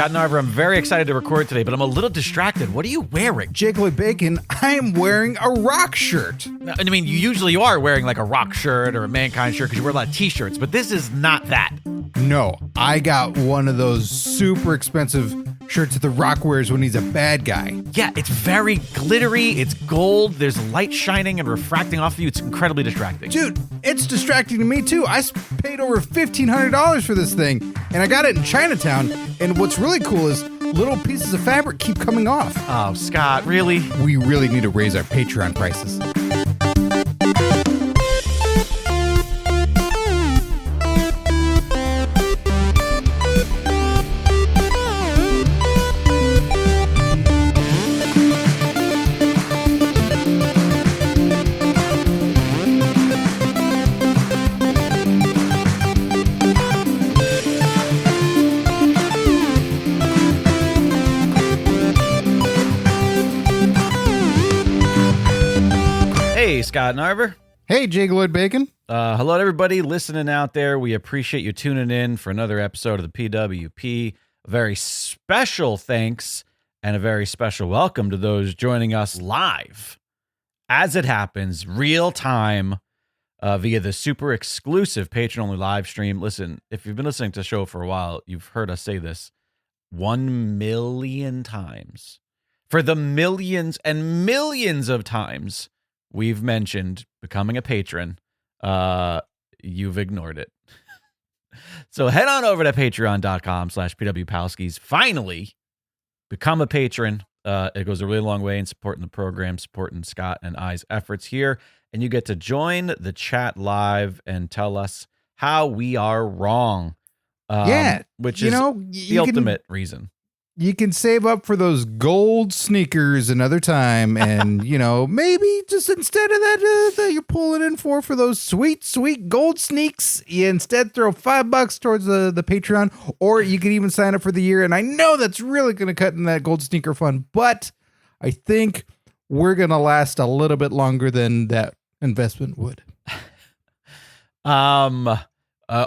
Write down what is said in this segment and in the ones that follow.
Scott Narver, I'm very excited to record today, but I'm a little distracted. What are you wearing? Jake Lloyd Bacon, I am wearing a rock shirt. I mean, you usually are wearing like a rock shirt or a Mankind shirt because you wear a lot of t-shirts, but this is not that. No, I got one of those super expensive shirts that The Rock wears when he's a bad guy. Yeah, it's very glittery, it's gold, there's light shining and refracting off of you. It's incredibly distracting. Dude, it's distracting to me too. I paid over $1,500 for this thing, and I got it in Chinatown, and what's really cool is little pieces of fabric keep coming off. Oh, Scott, really? We really need to raise our Patreon prices. Hey, Scott Narver. Hey, Jake Lloyd Bacon. Hello to everybody listening out there. We appreciate you tuning in for another episode of the PWP. A very special thanks and a very special welcome to those joining us live, as it happens, real time, via the super exclusive patron-only live stream. Listen, if you've been listening to the show for a while, you've heard us say this 1 million times. For the millions and millions of times we've mentioned becoming a patron, you've ignored it. So head on over to patreon.com/PW Palskis. Finally, become a patron. It goes a really long way in supporting the program, supporting Scott and I's efforts here. And you get to join the chat live and tell us how we are wrong. Which is the ultimate reason. You can save up for those gold sneakers another time, and maybe just instead of that you're pulling in for those sweet gold sneaks, you instead throw $5 towards the Patreon, or you can even sign up for the year. And I know that's really going to cut in that gold sneaker fund, but I think we're going to last a little bit longer than that investment would.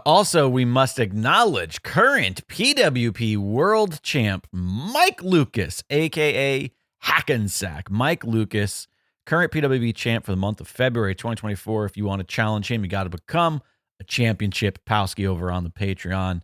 Also, we must acknowledge current PWP world champ Mike Lucas, a.k.a. Hackensack. Mike Lucas, current PWP champ for the month of February 2024. If you want to challenge him, you got to become a championship Palski over on the Patreon.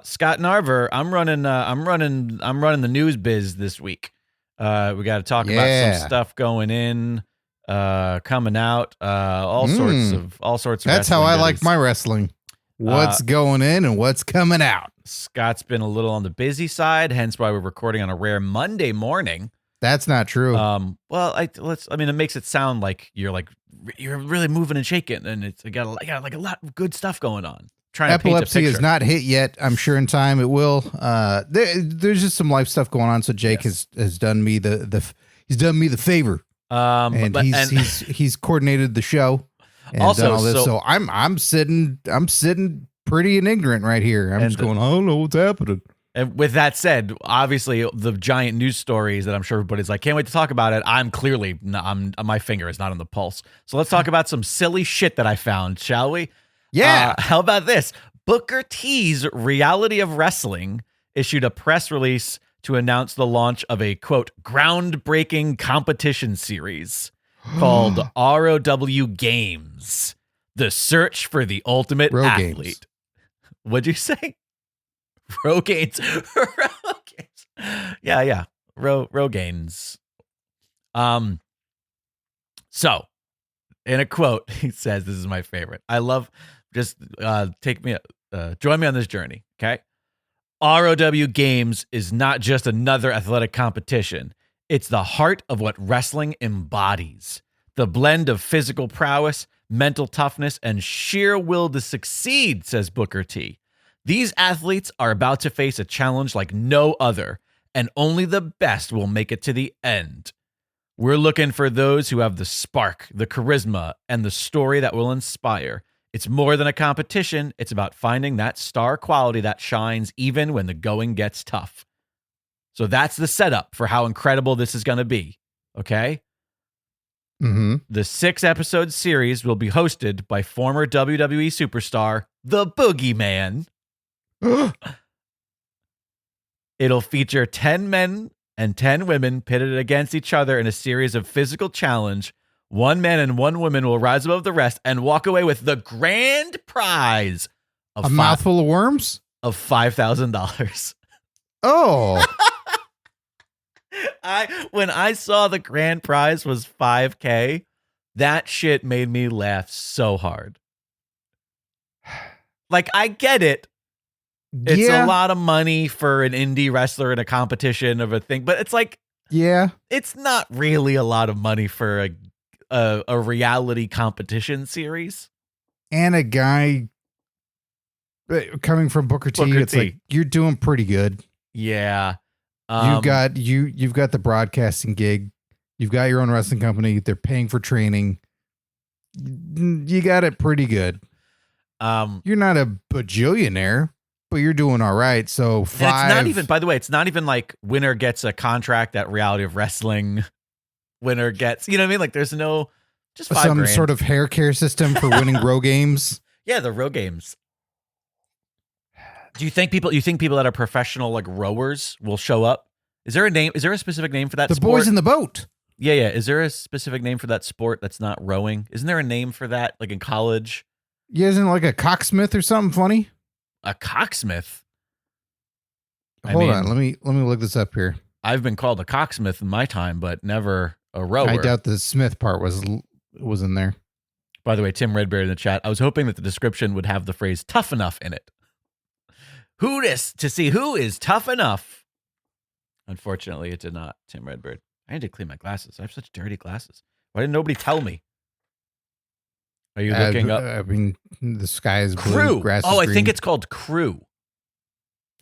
Scott Narver, I'm running the news biz this week. We got to talk about some stuff going in, coming out, all sorts of. That's how I goodies. like my wrestling. What's going in and what's coming out? Scott's been a little on the busy side, hence why we're recording on a rare Monday morning. That's not true. It makes it sound like you're really moving and shaking, and it's got a lot of good stuff going on. Epilepsy has not hit yet. I'm sure in time it will. There's just some life stuff going on. So Jake has done me he's done me the favor. He's coordinated the show. And also, done all this, so I'm sitting pretty and ignorant right here. I'm just going, I don't know what's happening. And with that said, obviously the giant news stories that I'm sure everybody's like, can't wait to talk about it. My finger is not on the pulse. So let's talk about some silly shit that I found, shall we? Yeah. How about this? Booker T's Reality of Wrestling issued a press release to announce the launch of a, quote, groundbreaking competition series called ROW Games, the search for the ultimate athlete. Games. What'd you say? Rogaines. Yeah. Rogaines. So, in a quote, he says, this is my favorite. I love, just join me on this journey, okay? ROW Games is not just another athletic competition. It's the heart of what wrestling embodies. The blend of physical prowess, mental toughness, and sheer will to succeed, says Booker T. These athletes are about to face a challenge like no other, and only the best will make it to the end. We're looking for those who have the spark, the charisma, and the story that will inspire. It's more than a competition. It's about finding that star quality that shines even when the going gets tough. So that's the setup for how incredible this is going to be, okay? Mm-hmm. The 6-episode series will be hosted by former WWE superstar, The Boogeyman. It'll feature 10 men and 10 women pitted against each other in a series of physical challenge. One man and one woman will rise above the rest and walk away with the grand prize of a mouthful of worms of $5,000. Oh, When I saw the grand prize was $5,000, that shit made me laugh so hard. Like, I get it. It's a lot of money for an indie wrestler in a competition of a thing, but it's like, it's not really a lot of money for a reality competition series. And a guy coming from Booker T, it's like, you're doing pretty good. Yeah. You've got the broadcasting gig. You've got your own wrestling company. They're paying for training. You got it pretty good. You're not a bajillionaire, but you're doing all right. So it's not even, by the way, it's not even like winner gets a contract at Reality of Wrestling. Winner gets, you know what I mean? Like there's no, just $5,000. Sort of hair care system for winning row games. Yeah, the row games. Do you think people that are professional like rowers will show up? Is there a name? Is there a specific name for that? The boys in the boat. Yeah. Is there a specific name for that sport that's not rowing? Isn't there a name for that, like in college? Yeah, isn't it like a cocksmith or something funny? A cocksmith? Hold on, let me look this up here. I've been called a cocksmith in my time, but never a rower. I doubt the Smith part was in there. By the way, Tim Redbeard in the chat, I was hoping that the description would have the phrase tough enough in it. To see who is tough enough. Unfortunately, it did not, Tim Redbeard. I need to clean my glasses. I have such dirty glasses. Why didn't nobody tell me? Are you looking up? I mean, the sky is blue. Crew. Grass is I green. think it's called Crew.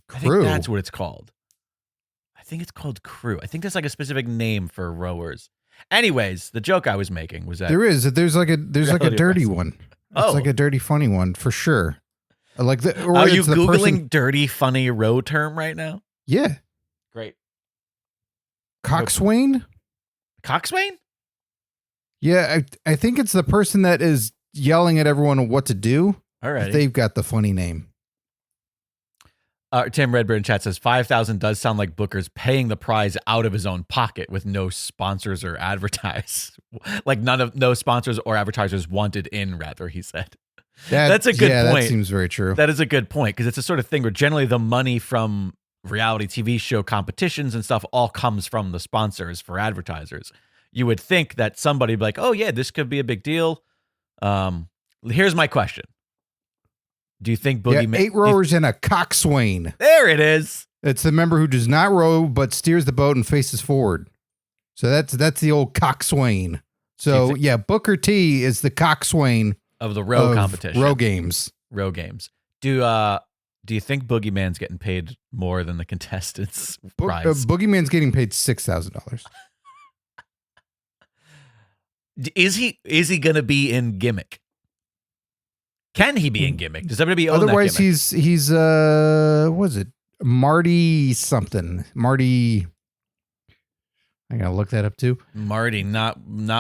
I think that's what it's called. I think it's called Crew. I think there's like a specific name for rowers. Anyways, the joke I was making was that there's like a dirty one. It's like a dirty funny one for sure. Like are you Googling dirty funny row term right now? Yeah. Great. Coxswain? Coxswain? Yeah, I think it's the person that is yelling at everyone what to do. All right. They've got the funny name. Tim Redburn in chat says $5,000 does sound like Booker's paying the prize out of his own pocket with no sponsors or advertise. Like no sponsors or advertisers wanted in, rather, he said. That's a good point. That seems very true. That is a good point, because it's a sort of thing where generally the money from reality TV show competitions and stuff all comes from the sponsors for advertisers. You would think that somebody would be like, oh yeah, this could be a big deal. Here's my question. Do you think Boogeyman... 8 rowers and a coxswain. There it is. It's the member who does not row but steers the boat and faces forward. So that's the old coxswain. So yeah, Booker T is the coxswain of the row competition. Row games. Row games. Do you think Boogeyman's getting paid more than the contestants' prize? Boogeyman's getting paid $6,000. Is he going to be in gimmick? Can he be in gimmick? Does everybody own Otherwise, that gimmick? he's what is it? Marty something. Marty. I gotta look that up too. Marty, not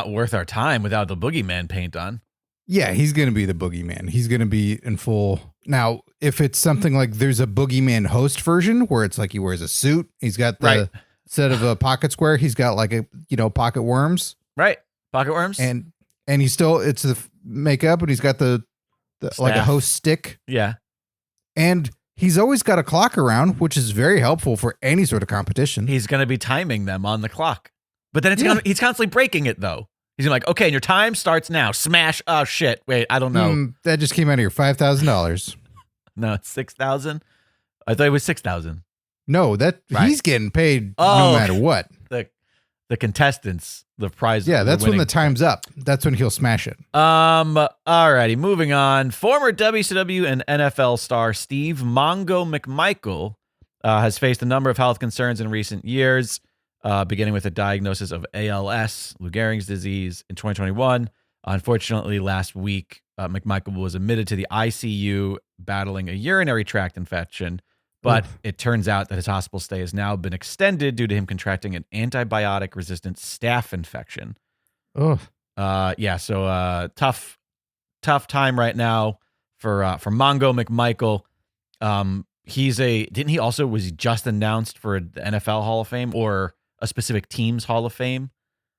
worth our time without the Boogeyman paint on. Yeah, he's gonna be the Boogeyman. He's gonna be in full. Now, if it's something like there's a Boogeyman host version where it's like he wears a suit, he's got the instead of a pocket square, he's got like a pocket worms. Right, pocket worms, and he's still it's the makeup, and he's got the like a host stick. Yeah, and he's always got a clock around, which is very helpful for any sort of competition. He's going to be timing them on the clock. But then he's constantly breaking it, though. He's like, okay, and your time starts now. Smash. Oh, shit. Wait, I don't know. That just came out of your $5,000. No, it's $6,000. I thought it was $6,000. No, he's getting paid no matter what. The contestants, the prize. Yeah, that's when the time's up. That's when he'll smash it. Alrighty, moving on. Former WCW and NFL star Steve Mongo McMichael has faced a number of health concerns in recent years, beginning with a diagnosis of ALS, Lou Gehrig's disease, in 2021. Unfortunately, last week, McMichael was admitted to the ICU battling a urinary tract infection. But it turns out that his hospital stay has now been extended due to him contracting an antibiotic-resistant staph infection. Oh, so tough time right now for Mongo McMichael. didn't he also, was he just announced for the NFL Hall of Fame or a specific team's Hall of Fame?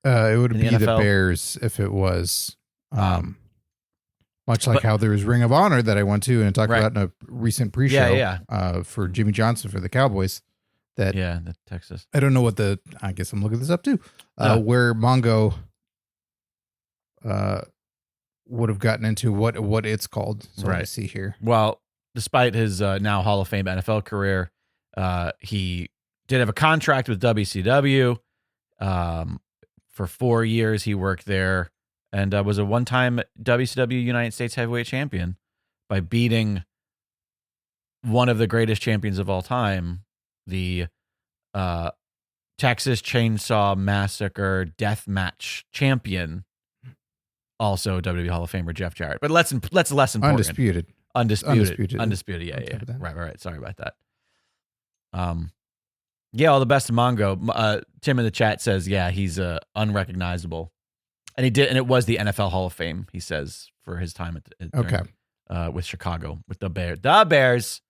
It would in be the NFL? Bears if it was. Much like how there was Ring of Honor that I went to and talked about in a recent pre-show for Jimmy Johnson for the Cowboys. The Texas. I don't know what I guess I'm looking this up too. Where Mongo would have gotten into what it's called. So let me see here. Well, despite his now Hall of Fame NFL career, he did have a contract with WCW. For 4 years, he worked there and was a one-time WCW United States Heavyweight Champion by beating one of the greatest champions of all time, the Texas Chainsaw Massacre Death Match champion, also WWE Hall of Famer Jeff Jarrett. But less important. Undisputed. Yeah. Right. Sorry about that. All the best to Mongo. Tim in the chat says, he's unrecognizable, and it was the NFL Hall of Fame. He says for his time with Chicago with the Bears.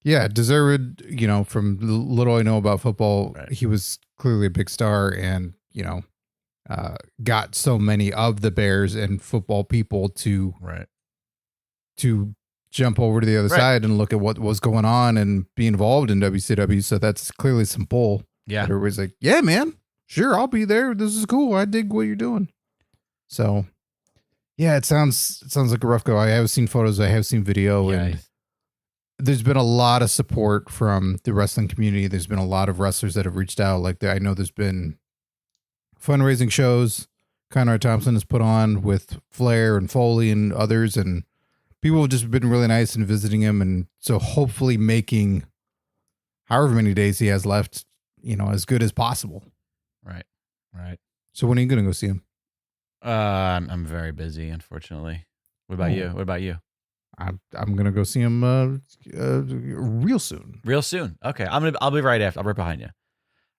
Yeah, deserved. From the little I know about football, he was clearly a big star, and got so many of the Bears and football people to jump over to the other side and look at what was going on and be involved in WCW. So that's clearly some pull. Yeah. Everybody's like, yeah, man, sure, I'll be there. This is cool. I dig what you're doing. So yeah, it sounds like a rough go. I have seen photos. I have seen video, and there's been a lot of support from the wrestling community. There's been a lot of wrestlers that have reached out. Like I know there's been fundraising shows Conrad Thompson has put on with Flair and Foley and others, and people have just been really nice in visiting him, and so hopefully making however many days he has left, as good as possible. Right. So when are you going to go see him? I'm very busy, unfortunately. What about you? I'm going to go see him real soon. Real soon. Okay. I'll be right after. I'll be right behind you.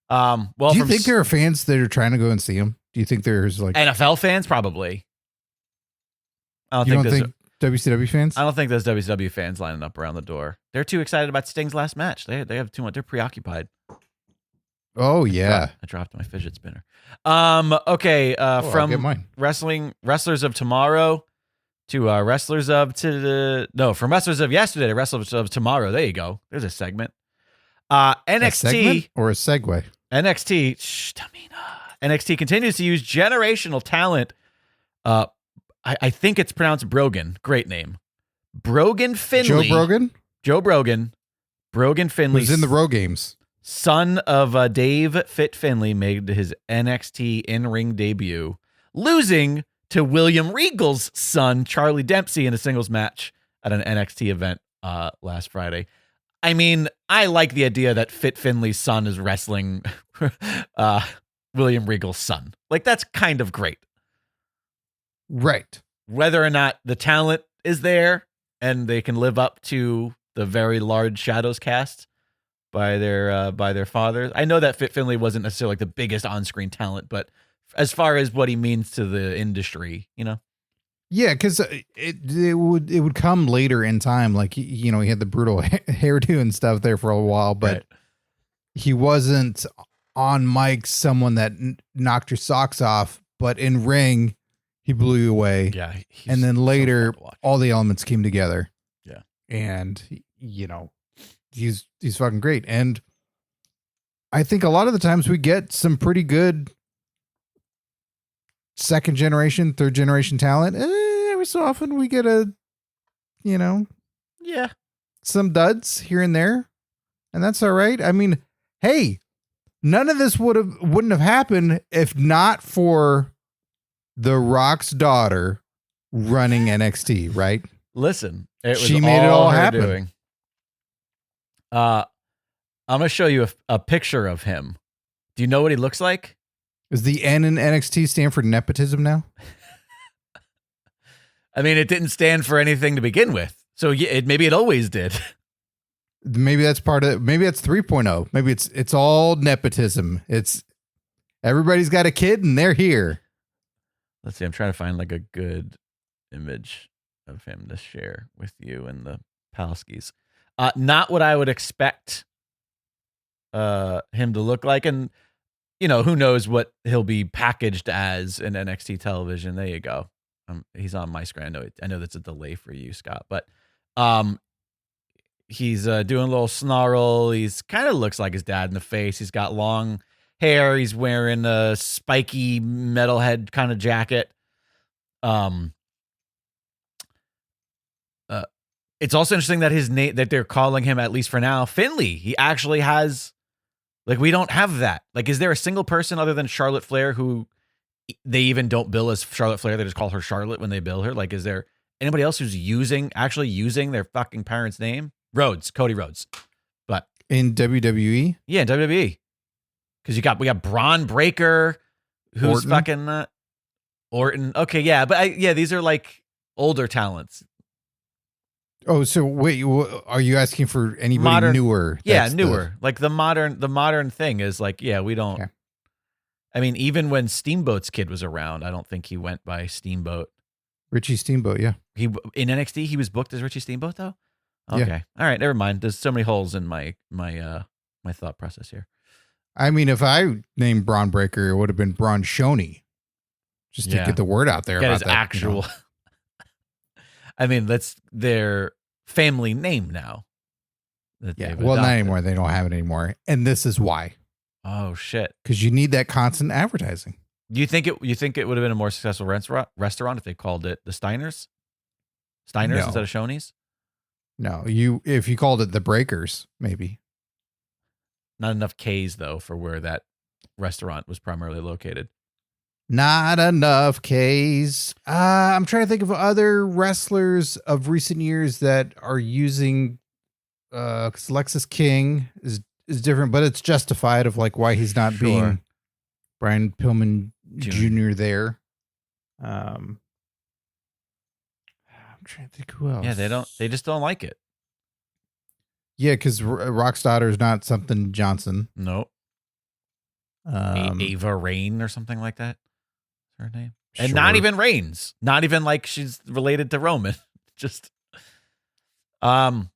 Do you think there are fans that are trying to go and see him? Do you think there's like NFL fans? Probably. I don't think WCW fans? I don't think there's WCW fans lining up around the door. They're too excited about Sting's last match. They have too much. They're preoccupied. Oh yeah. I dropped my fidget spinner. Okay. From Wrestlers of Tomorrow to Wrestlers of from Wrestlers of Yesterday to Wrestlers of Tomorrow. There you go. There's a segment. NXT a segment or a segue. NXT continues to use generational talent. I think it's pronounced Brogan. Great name. Brogan Finlay. Joe Brogan. Brogan Finlay. Who's in the Row Games. Son of Dave Fit Finlay made his NXT in-ring debut, losing to William Regal's son, Charlie Dempsey, in a singles match at an NXT event last Friday. I mean, I like the idea that Fit Finlay's son is wrestling William Regal's son. Like, that's kind of great. Right. Whether or not the talent is there and they can live up to the very large Shadows cast by their fathers. I know that Fit Finlay wasn't necessarily like the biggest on-screen talent, but as far as what he means to the industry, Yeah, because it would come later in time. Like, he had the brutal hairdo and stuff there for a while, but he wasn't on mic someone that knocked your socks off, but in ring, he blew you away. Yeah. And then later, all the elements came together. Yeah. And, he's fucking great. And I think a lot of the times we get some pretty good second generation, third generation talent. Every so often we get some duds here and there, and that's all right. I mean, hey, none of this wouldn't have happened if not for The Rock's daughter running NXT, right? Listen, she made it all happen. Doing. I'm gonna show you a picture of him. Do you know what he looks like? Does the N in NXT stand for nepotism now? I mean, it didn't stand for anything to begin with. So maybe it always did. Maybe that's part of it. Maybe that's 3.0. Maybe it's all nepotism. It's everybody's got a kid and they're here. Let's see. I'm trying to find like a good image of him to share with you and the Palskis. Not what I would expect him to look like. And, who knows what he'll be packaged as in NXT television. There you go. He's on my screen. I know that's a delay for you, Scott, but he's doing a little snarl. He's kind of looks like his dad in the face. He's got long hair. He's wearing a spiky metalhead kind of jacket. It's also interesting that his name, that they're calling him, at least for now, Finlay. He actually has, we don't have that. Is there a single person other than Charlotte Flair who they even don't bill as Charlotte Flair? They just call her Charlotte when they bill her. Is there anybody else who's actually using their fucking parents' name? Cody Rhodes. But in WWE? Yeah, in WWE. Because we got Braun Breaker, who's Orton. Fucking Orton. Okay, yeah, but these are older talents. Oh, so wait, are you asking for anybody newer? Yeah, newer. The modern thing is we don't. Okay. I mean, even when Steamboat's kid was around, I don't think he went by Steamboat. Richie Steamboat, yeah. In NXT, he was booked as Richie Steamboat, though. Okay, yeah. All right, never mind. There's so many holes in my thought process here. I mean, if I named Braun Breaker, it would have been Braun Shoney, just to get the word out there get about his that. Actual. I mean, that's their family name now. Yeah, well, not anymore. They don't have it anymore, and this is why. Oh shit! Because you need that constant advertising. Do you think it would have been a more successful restaurant if they called it the Steiners instead of Shoney's? No, if you called it the Breakers, maybe. Not enough K's though for where that restaurant was primarily located. Not enough K's. I'm trying to think of other wrestlers of recent years that are using. Because Lexus King is different, but it's justified of why he's not being Brian Pillman Jr. there. I'm trying to think who else. Yeah, they just don't like it. Yeah, because Rock's daughter is not something Johnson. Nope. Ava Rain or something like that. Her name, and not even Reigns, not even she's related to Roman. Just, well,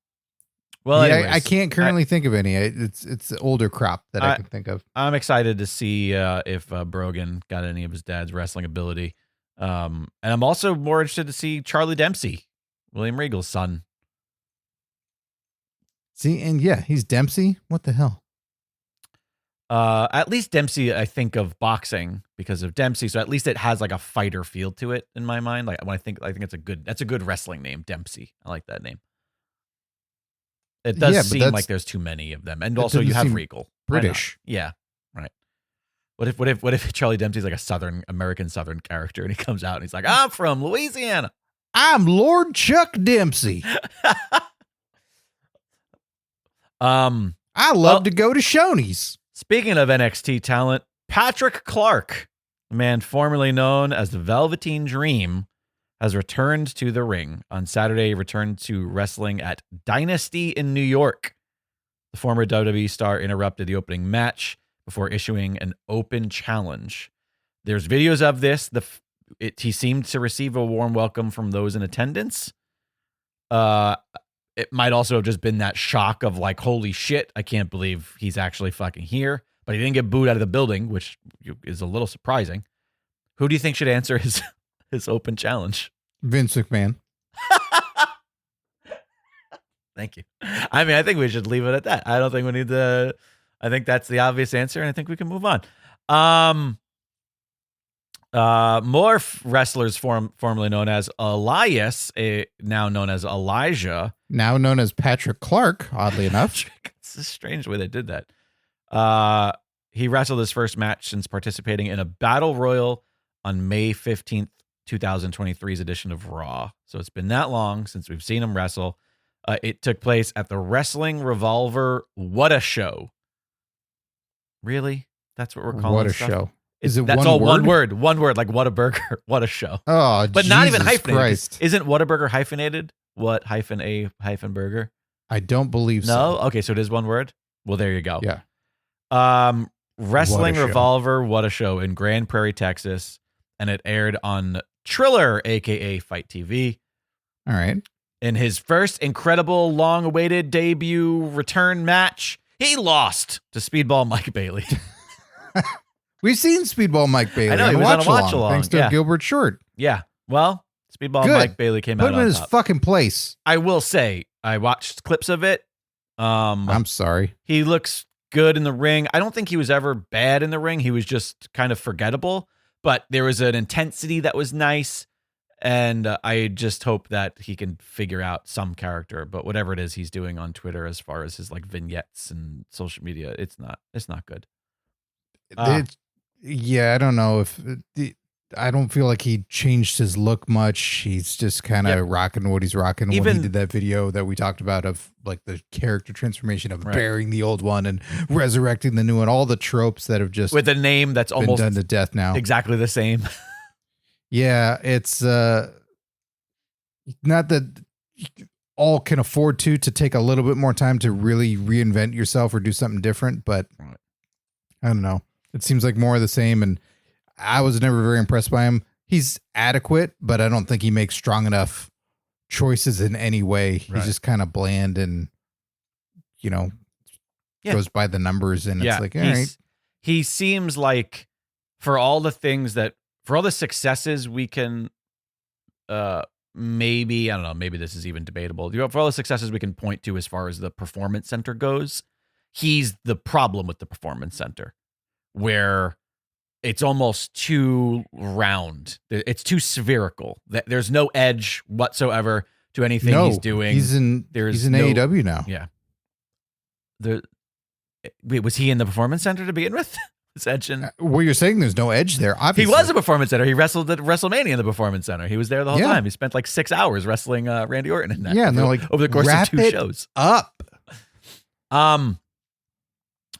anyways, I can't currently think of any. It's the older crop that I can think of. I'm excited to see if Brogan got any of his dad's wrestling ability, and I'm also more interested to see Charlie Dempsey, William Regal's son. See, and he's Dempsey. What the hell? At least Dempsey, I think of boxing because of Dempsey, so at least it has a fighter feel to it in my mind. When I think that's a good wrestling name, Dempsey. I like that name. It does seem like there's too many of them, and also you have Regal, British. Yeah, right. What if Charlie Dempsey's a American Southern character, and he comes out and he's like, "I'm from Louisiana. I'm Lord Chuck Dempsey. I love to go to Shoney's." Speaking of NXT talent, Patrick Clark, the man formerly known as the Velveteen Dream, has returned to the ring. On Saturday, he returned to wrestling at Dynasty in New York. The former WWE star interrupted the opening match before issuing an open challenge. There's videos of this. He seemed to receive a warm welcome from those in attendance. It might also have just been that shock of holy shit, I can't believe he's actually fucking here. But he didn't get booed out of the building, which is a little surprising. Who do you think should answer his open challenge? Vince McMahon. Thank you. I mean, I think we should leave it at that. I don't think we need to. I think that's the obvious answer, and I think we can move on. More wrestlers formerly known as Elias, now known as Elijah. Now known as Patrick Clark, oddly enough. It's a strange way they did that. He wrestled his first match since participating in a battle royal on May 15th, 2023's edition of Raw. So it's been that long since we've seen him wrestle. It took place at the Wrestling Revolver What a Show. Really? That's what we're calling What a stuff? Show. Is it That's one all word? One word, like what a burger, what a show. Oh, but not even hyphenated. Christ. Isn't Whataburger hyphenated? What -a burger? I don't believe so. No? Okay, so it is one word? Well, there you go. Yeah. Wrestling Revolver, What a Show in Grand Prairie, Texas. And it aired on Triller, a.k.a. Fight TV. All right. In his first incredible, long-awaited debut return match, he lost to Speedball Mike Bailey. We've seen Speedball Mike Bailey. I know, he was on a watch-along. Thanks to Gilbert Short. Yeah. Well, Speedball Mike Bailey came out on top. Put him in his fucking place. I will say, I watched clips of it. I'm sorry. He looks good in the ring. I don't think he was ever bad in the ring. He was just kind of forgettable. But there was an intensity that was nice. And I just hope that he can figure out some character, but whatever it is he's doing on Twitter as far as his like vignettes and social media, it's not good. Yeah, I don't know if I don't feel like he changed his look much. He's just kind of rocking what he's rocking. When he did that video that we talked about of like the character transformation of burying the old one and resurrecting the new one, all the tropes that have just with a name that's almost done to death now, exactly the same. Yeah, it's not that all can afford to take a little bit more time to really reinvent yourself or do something different, but I don't know. It seems like more of the same, and I was never very impressed by him. He's adequate, but I don't think he makes strong enough choices in any way. Right. He's just kind of bland and, goes by the numbers, and it's like, all right. He seems like for all the successes we can, maybe this is even debatable. For all the successes we can point to as far as the Performance Center goes, he's the problem with the Performance Center, where it's almost too round. It's too spherical. There's no edge whatsoever to anything he's doing. He's in AEW now. Yeah. Wait, was he in the Performance Center to begin with? Well, you're saying there's no edge there. Obviously. He was a Performance Center. He wrestled at WrestleMania in the Performance Center. He was there the whole time. He spent like 6 hours wrestling Randy Orton in that. Yeah, and they're like, over the course of 2 shows. Up.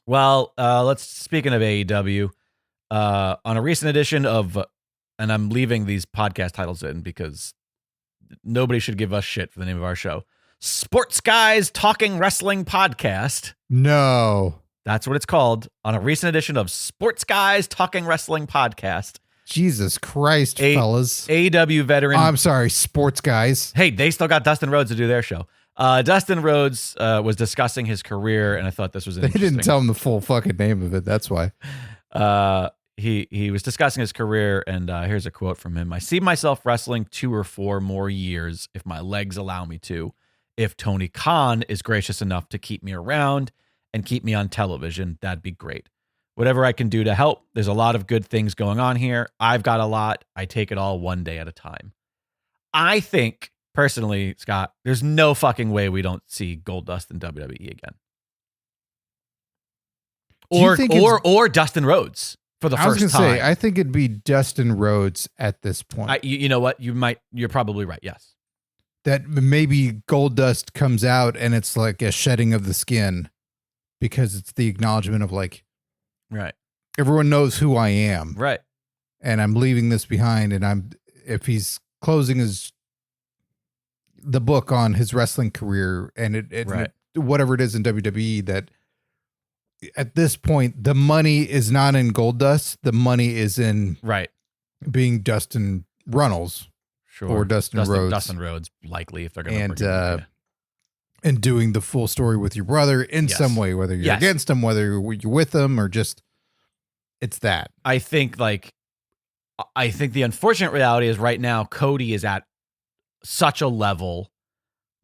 Well, speaking of AEW, on a recent edition of, and I'm leaving these podcast titles in because nobody should give us shit for the name of our show, Sports Guys Talking Wrestling Podcast. No. That's what it's called. On a recent edition of Sports Guys Talking Wrestling Podcast. Jesus Christ, fellas. AEW veteran. I'm sorry, Sports Guys. Hey, they still got Dustin Rhodes to do their show. Dustin Rhodes was discussing his career, and I thought this was interesting. They didn't tell him the full fucking name of it. That's why. He was discussing his career, and here's a quote from him. "I see myself wrestling 2 or 4 more years if my legs allow me to. If Tony Khan is gracious enough to keep me around and keep me on television, that'd be great. Whatever I can do to help. There's a lot of good things going on here. I've got a lot. I take it all one day at a time." I think, personally, Scott, there's no fucking way we don't see Goldust in WWE again. Or Dustin Rhodes for the first time. I think it'd be Dustin Rhodes at this point. You know what? You're probably right. Yes. That maybe Goldust comes out and it's like a shedding of the skin because it's the acknowledgement of like, right. Everyone knows who I am. Right. And I'm leaving this behind. And if he's closing the book on his wrestling career and whatever it is in WWE, that at this point, the money is not in Goldust. The money is in being Dustin Runnels. Sure. Or Dustin Rhodes. Dustin Rhodes, likely, if they're going to and doing the full story with your brother in some way, whether you're against him, whether you're with him, or just it's that. I think the unfortunate reality is right now Cody is at such a level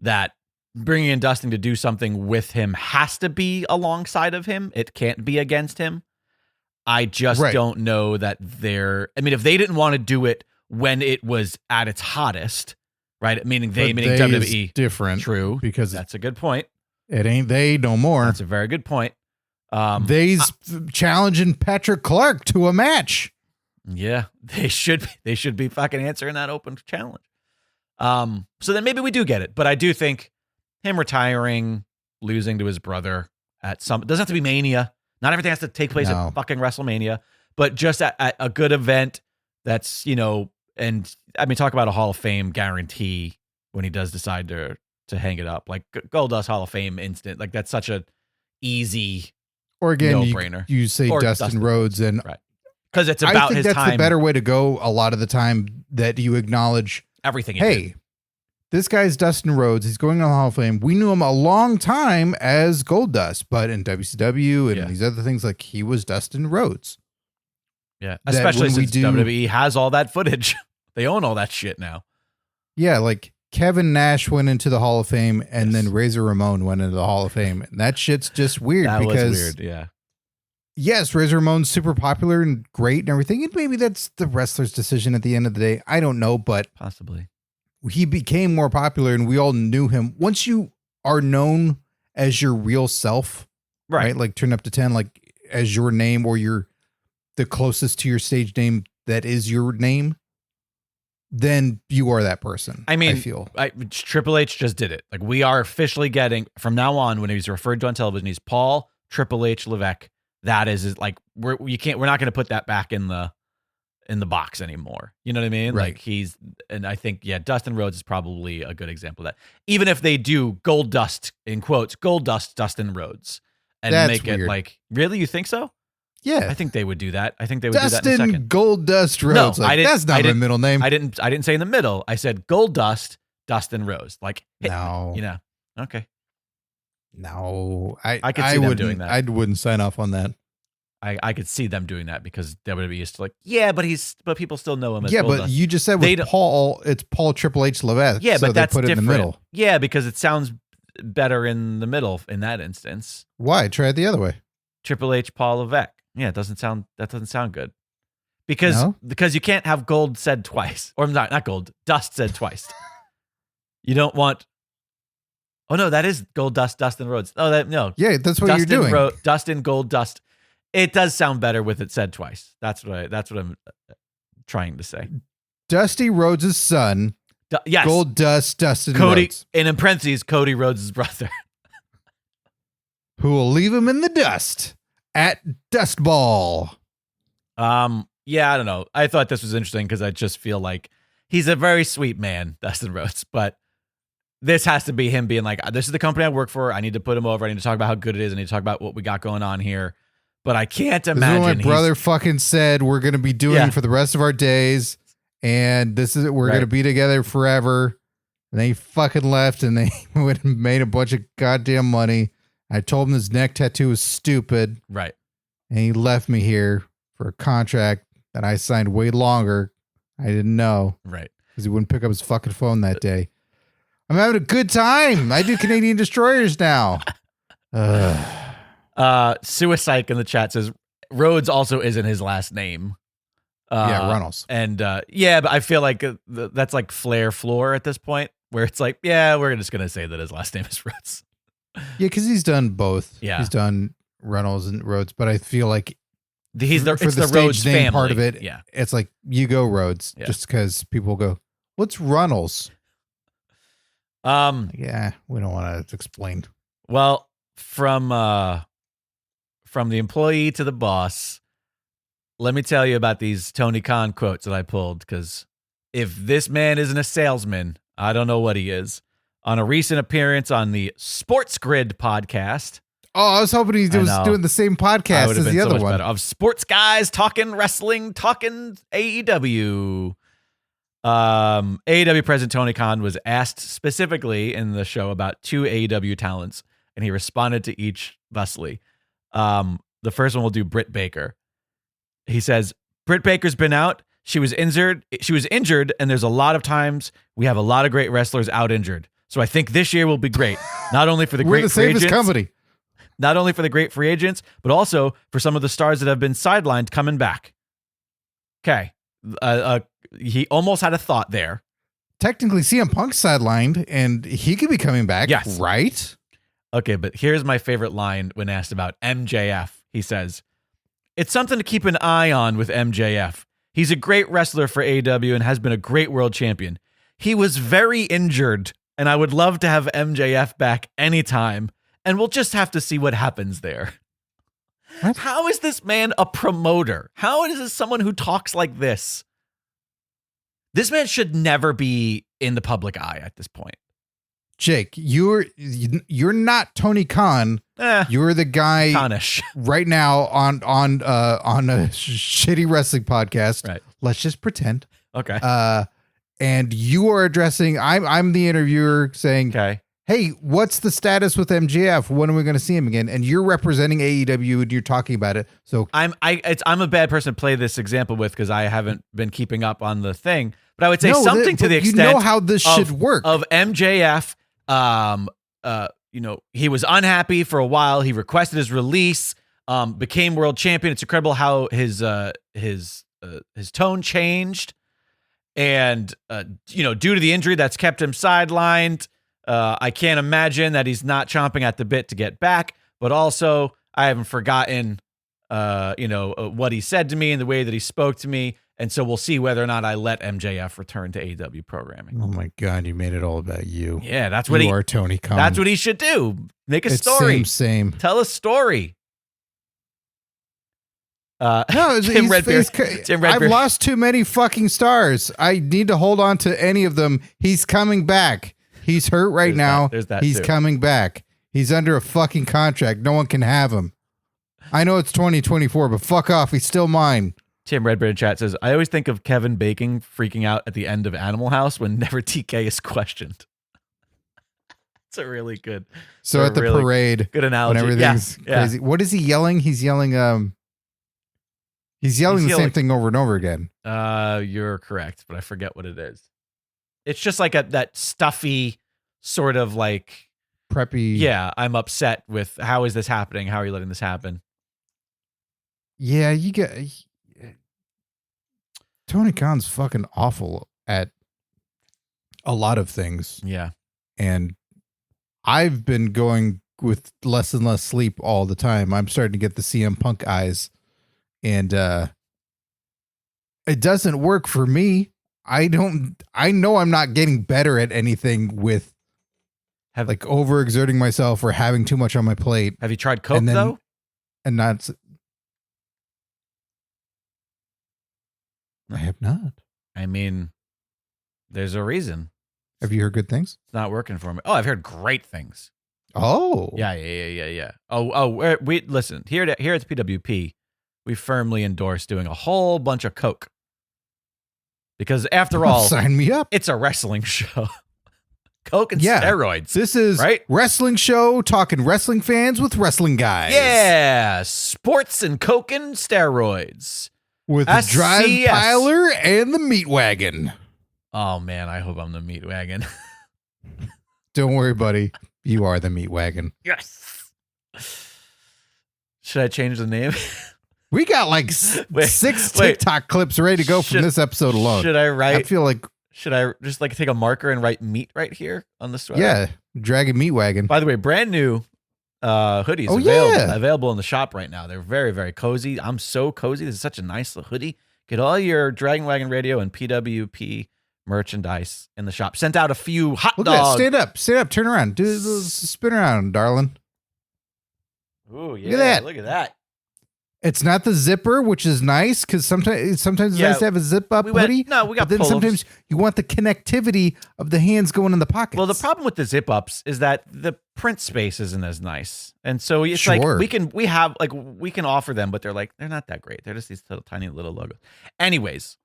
that bringing in Dustin to do something with him has to be alongside of him. It can't be against him. I just don't know that if they didn't want to do it when it was at its hottest, right? Meaning WWE. Is different. True. Because that's a good point. It ain't they no more. That's a very good point. They's challenging Patrick Clark to a match. Yeah, they should be fucking answering that open challenge. So then maybe we do get it. But I do think him retiring, losing to his brother it doesn't have to be Mania. Not everything has to take place at fucking WrestleMania, but just at a good event that's, and I mean, talk about a Hall of Fame guarantee when he does decide to hang it up. Like Goldust Hall of Fame instant. Like that's such a easy no-brainer. You say Dustin Rhodes and because it's about his time. I think that's the better way to go a lot of the time, that you acknowledge everything. this guy's Dustin Rhodes. He's going on the Hall of Fame. We knew him a long time as Goldust, but in WCW and these other things, like he was Dustin Rhodes. Yeah, especially since WWE has all that footage. They own all that shit now. Yeah, like Kevin Nash went into the Hall of Fame, and then Razor Ramon went into the Hall of Fame. And that shit's just weird. That because, was weird, yeah. Yes, Razor Ramon's super popular and great and everything, and maybe that's the wrestler's decision at the end of the day. I don't know, but possibly he became more popular, and we all knew him. Once you are known as your real self, right? Like Turn Up to 10, like as your name, or you're the closest to your stage name that is your name, then you are that person. I mean, I feel Triple H just did it. Like, we are officially getting, from now on, when he's referred to on television, he's Paul Triple H Levesque. That is like, we're not going to put that back in the box anymore. You know what I mean? Right. Like, and I think, Dustin Rhodes is probably a good example of that. Even if they do Gold Dust, in quotes, Gold Dust Dustin Rhodes, and make it like, really? You think so? Yeah, I think they would do that. I think they would Dustin do that in a second. Gold Dust Rhodes. No, like, that's not my middle name. I didn't say in the middle. I said Gold Dust Dustin Rhodes. Like, no, you know, okay. No, I could see them doing that. I wouldn't sign off on that. I could see them doing that because WWE used to like, but people still know him as Gold but Dust. You just said with Paul, it's Paul Triple H Levesque. Yeah, so but that's they put different. It in the middle. Yeah, because it sounds better in the middle in that instance. Why? Try it the other way. Triple H Paul Levesque. Yeah, that doesn't sound good. Because you can't have gold said twice. Or not gold, dust said twice. You don't want. Oh no, that is Gold Dust Dustin Rhodes. Oh, no. Yeah, that's what Dustin you're doing. Dustin Gold Dust. It does sound better with it said twice. That's what I'm trying to say. Dusty Rhodes' son. Yes. Gold Dust Dustin Cody, Rhodes. And in parentheses, Cody Rhodes' brother. Who will leave him in the dust at Dust Ball. Yeah, I don't know. I thought this was interesting because I just feel like he's a very sweet man, Dustin Rhodes, but this has to be him being like, this is the company I work for. I need to put him over. I need to talk about how good it is. I need to talk about what we got going on here. But I can't imagine. This is what my brother fucking said we're going to be doing for the rest of our days. And this is it. We're going to be together forever. And they fucking left and they went and made a bunch of goddamn money. I told him his neck tattoo was stupid. Right. And he left me here for a contract that I signed way longer. I didn't know. Right. Because he wouldn't pick up his fucking phone that day. I'm having a good time. I do Canadian Destroyers now. Suicide in the chat says Rhodes also isn't his last name. Runnels. And but I feel like that's like Flair floor at this point, where it's like, we're just gonna say that his last name is Rhodes. Yeah, because he's done both. Yeah, he's done Runnels and Rhodes, but I feel like it's the stage Rhodes name family part of it. Yeah, it's like you go Rhodes, just because people go, "What's Runnels?" Yeah, we don't want to explain. Well, from the employee to the boss, let me tell you about these Tony Khan quotes that I pulled, because if this man isn't a salesman, I don't know what he is. On a recent appearance on the Sports Grid podcast. Oh, I was hoping he was doing the same podcast as the other one. Better. Of sports guys talking wrestling, talking AEW. AEW President Tony Khan was asked specifically in the show about 2 AEW talents, and he responded to each thusly. The first one we'll do Britt Baker. He says, Britt Baker's been out. She was injured, and there's a lot of times we have a lot of great wrestlers out injured. So I think this year will be great. Not only for the We're great the free safest agents, company. Not only for the great free agents, but also for some of the stars that have been sidelined coming back. Okay. He almost had a thought there. Technically, CM Punk's sidelined, and he could be coming back, right? Okay, but here's my favorite line when asked about MJF. He says, it's something to keep an eye on with MJF. He's a great wrestler for AEW and has been a great world champion. He was very injured, and I would love to have MJF back anytime, and we'll just have to see what happens there. What? How is this man a promoter? How is this someone who talks like this? This man should never be in the public eye at this point. Jake, you're not Tony Khan. You're the guy Khan-ish. Right now on a shitty wrestling podcast. Right. Let's just pretend. Okay. and you are addressing. I'm the interviewer saying, Okay. hey, what's the status with MJF? When are we going to see him again? And you're representing AEW and you're talking about it. So I'm a bad person to play this example with because I haven't been keeping up on the thing. But I would say something to the extent you know how this should work. Of MJF. He was unhappy for a while. He requested his release. Became world champion. It's incredible how his tone changed, and due to the injury that's kept him sidelined. I can't imagine that he's not chomping at the bit to get back, but also I haven't forgotten, what he said to me and the way that he spoke to me. And so we'll see whether or not I let MJF return to AEW programming. Oh my God, you made it all about you. Yeah, that's what you are, Tony Khan. That's what he should do. Make a story. Same. Tell a story. No, Tim Redbeard. I've lost too many fucking stars. I need to hold on to any of them. He's coming back. He's hurt right now. There's that He's too. coming back. He's under a fucking contract. No one can have him. I know it's 2024, but fuck off. He's still mine. Tim Redbeard in chat says, I always think of Kevin Bacon freaking out at the end of Animal House when never TK is questioned. It's a really good. So at the parade, good analogy. When everything's crazy. What is he yelling? He's yelling the same thing over and over again. You're correct, but I forget what it is. It's just like that stuffy sort of like preppy. Yeah, I'm upset with how is this happening? How are you letting this happen? Yeah, you get Tony Khan's fucking awful at a lot of things. Yeah. And I've been going with less and less sleep all the time. I'm starting to get the CM Punk eyes. And it doesn't work for me. I know I'm not getting better at anything with overexerting myself or having too much on my plate. Have you tried Coke though? And not. I have not. I mean, there's a reason. Have you heard good things? It's not working for me. Oh, I've heard great things. Oh. Yeah. We listen, here at PWP, we firmly endorse doing a whole bunch of Coke. Because after all, sign me up. It's a wrestling show. Coke and steroids. This is right? Wrestling show talking wrestling fans with wrestling guys. Yeah. Sports and Coke and steroids. With the drive piler and the meat wagon. Oh, man, I hope I'm the meat wagon. Don't worry, buddy. You are the meat wagon. Yes. Should I change the name? We got like six TikTok clips ready to go from this episode alone. Should I write? I feel like. Should I just take a marker and write meat right here on the sweater? Yeah, Dragon Meat Wagon. By the way, brand new hoodies available in the shop right now. They're very, very cozy. I'm so cozy. This is such a nice little hoodie. Get all your Dragon Wagon Radio and PWP merchandise in the shop. Sent out a few hot dogs. Stand up, turn around, do a spin around, darling. Ooh, yeah, look at that. It's not the zipper, which is nice because sometimes it's nice to have a zip up hoodie. We got. But then sometimes you want the connectivity of the hands going in the pockets. Well, the problem with the zip ups is that the print space isn't as nice, and so it's like we can offer them, but they're not that great. They're just these little tiny little logos. Anyways,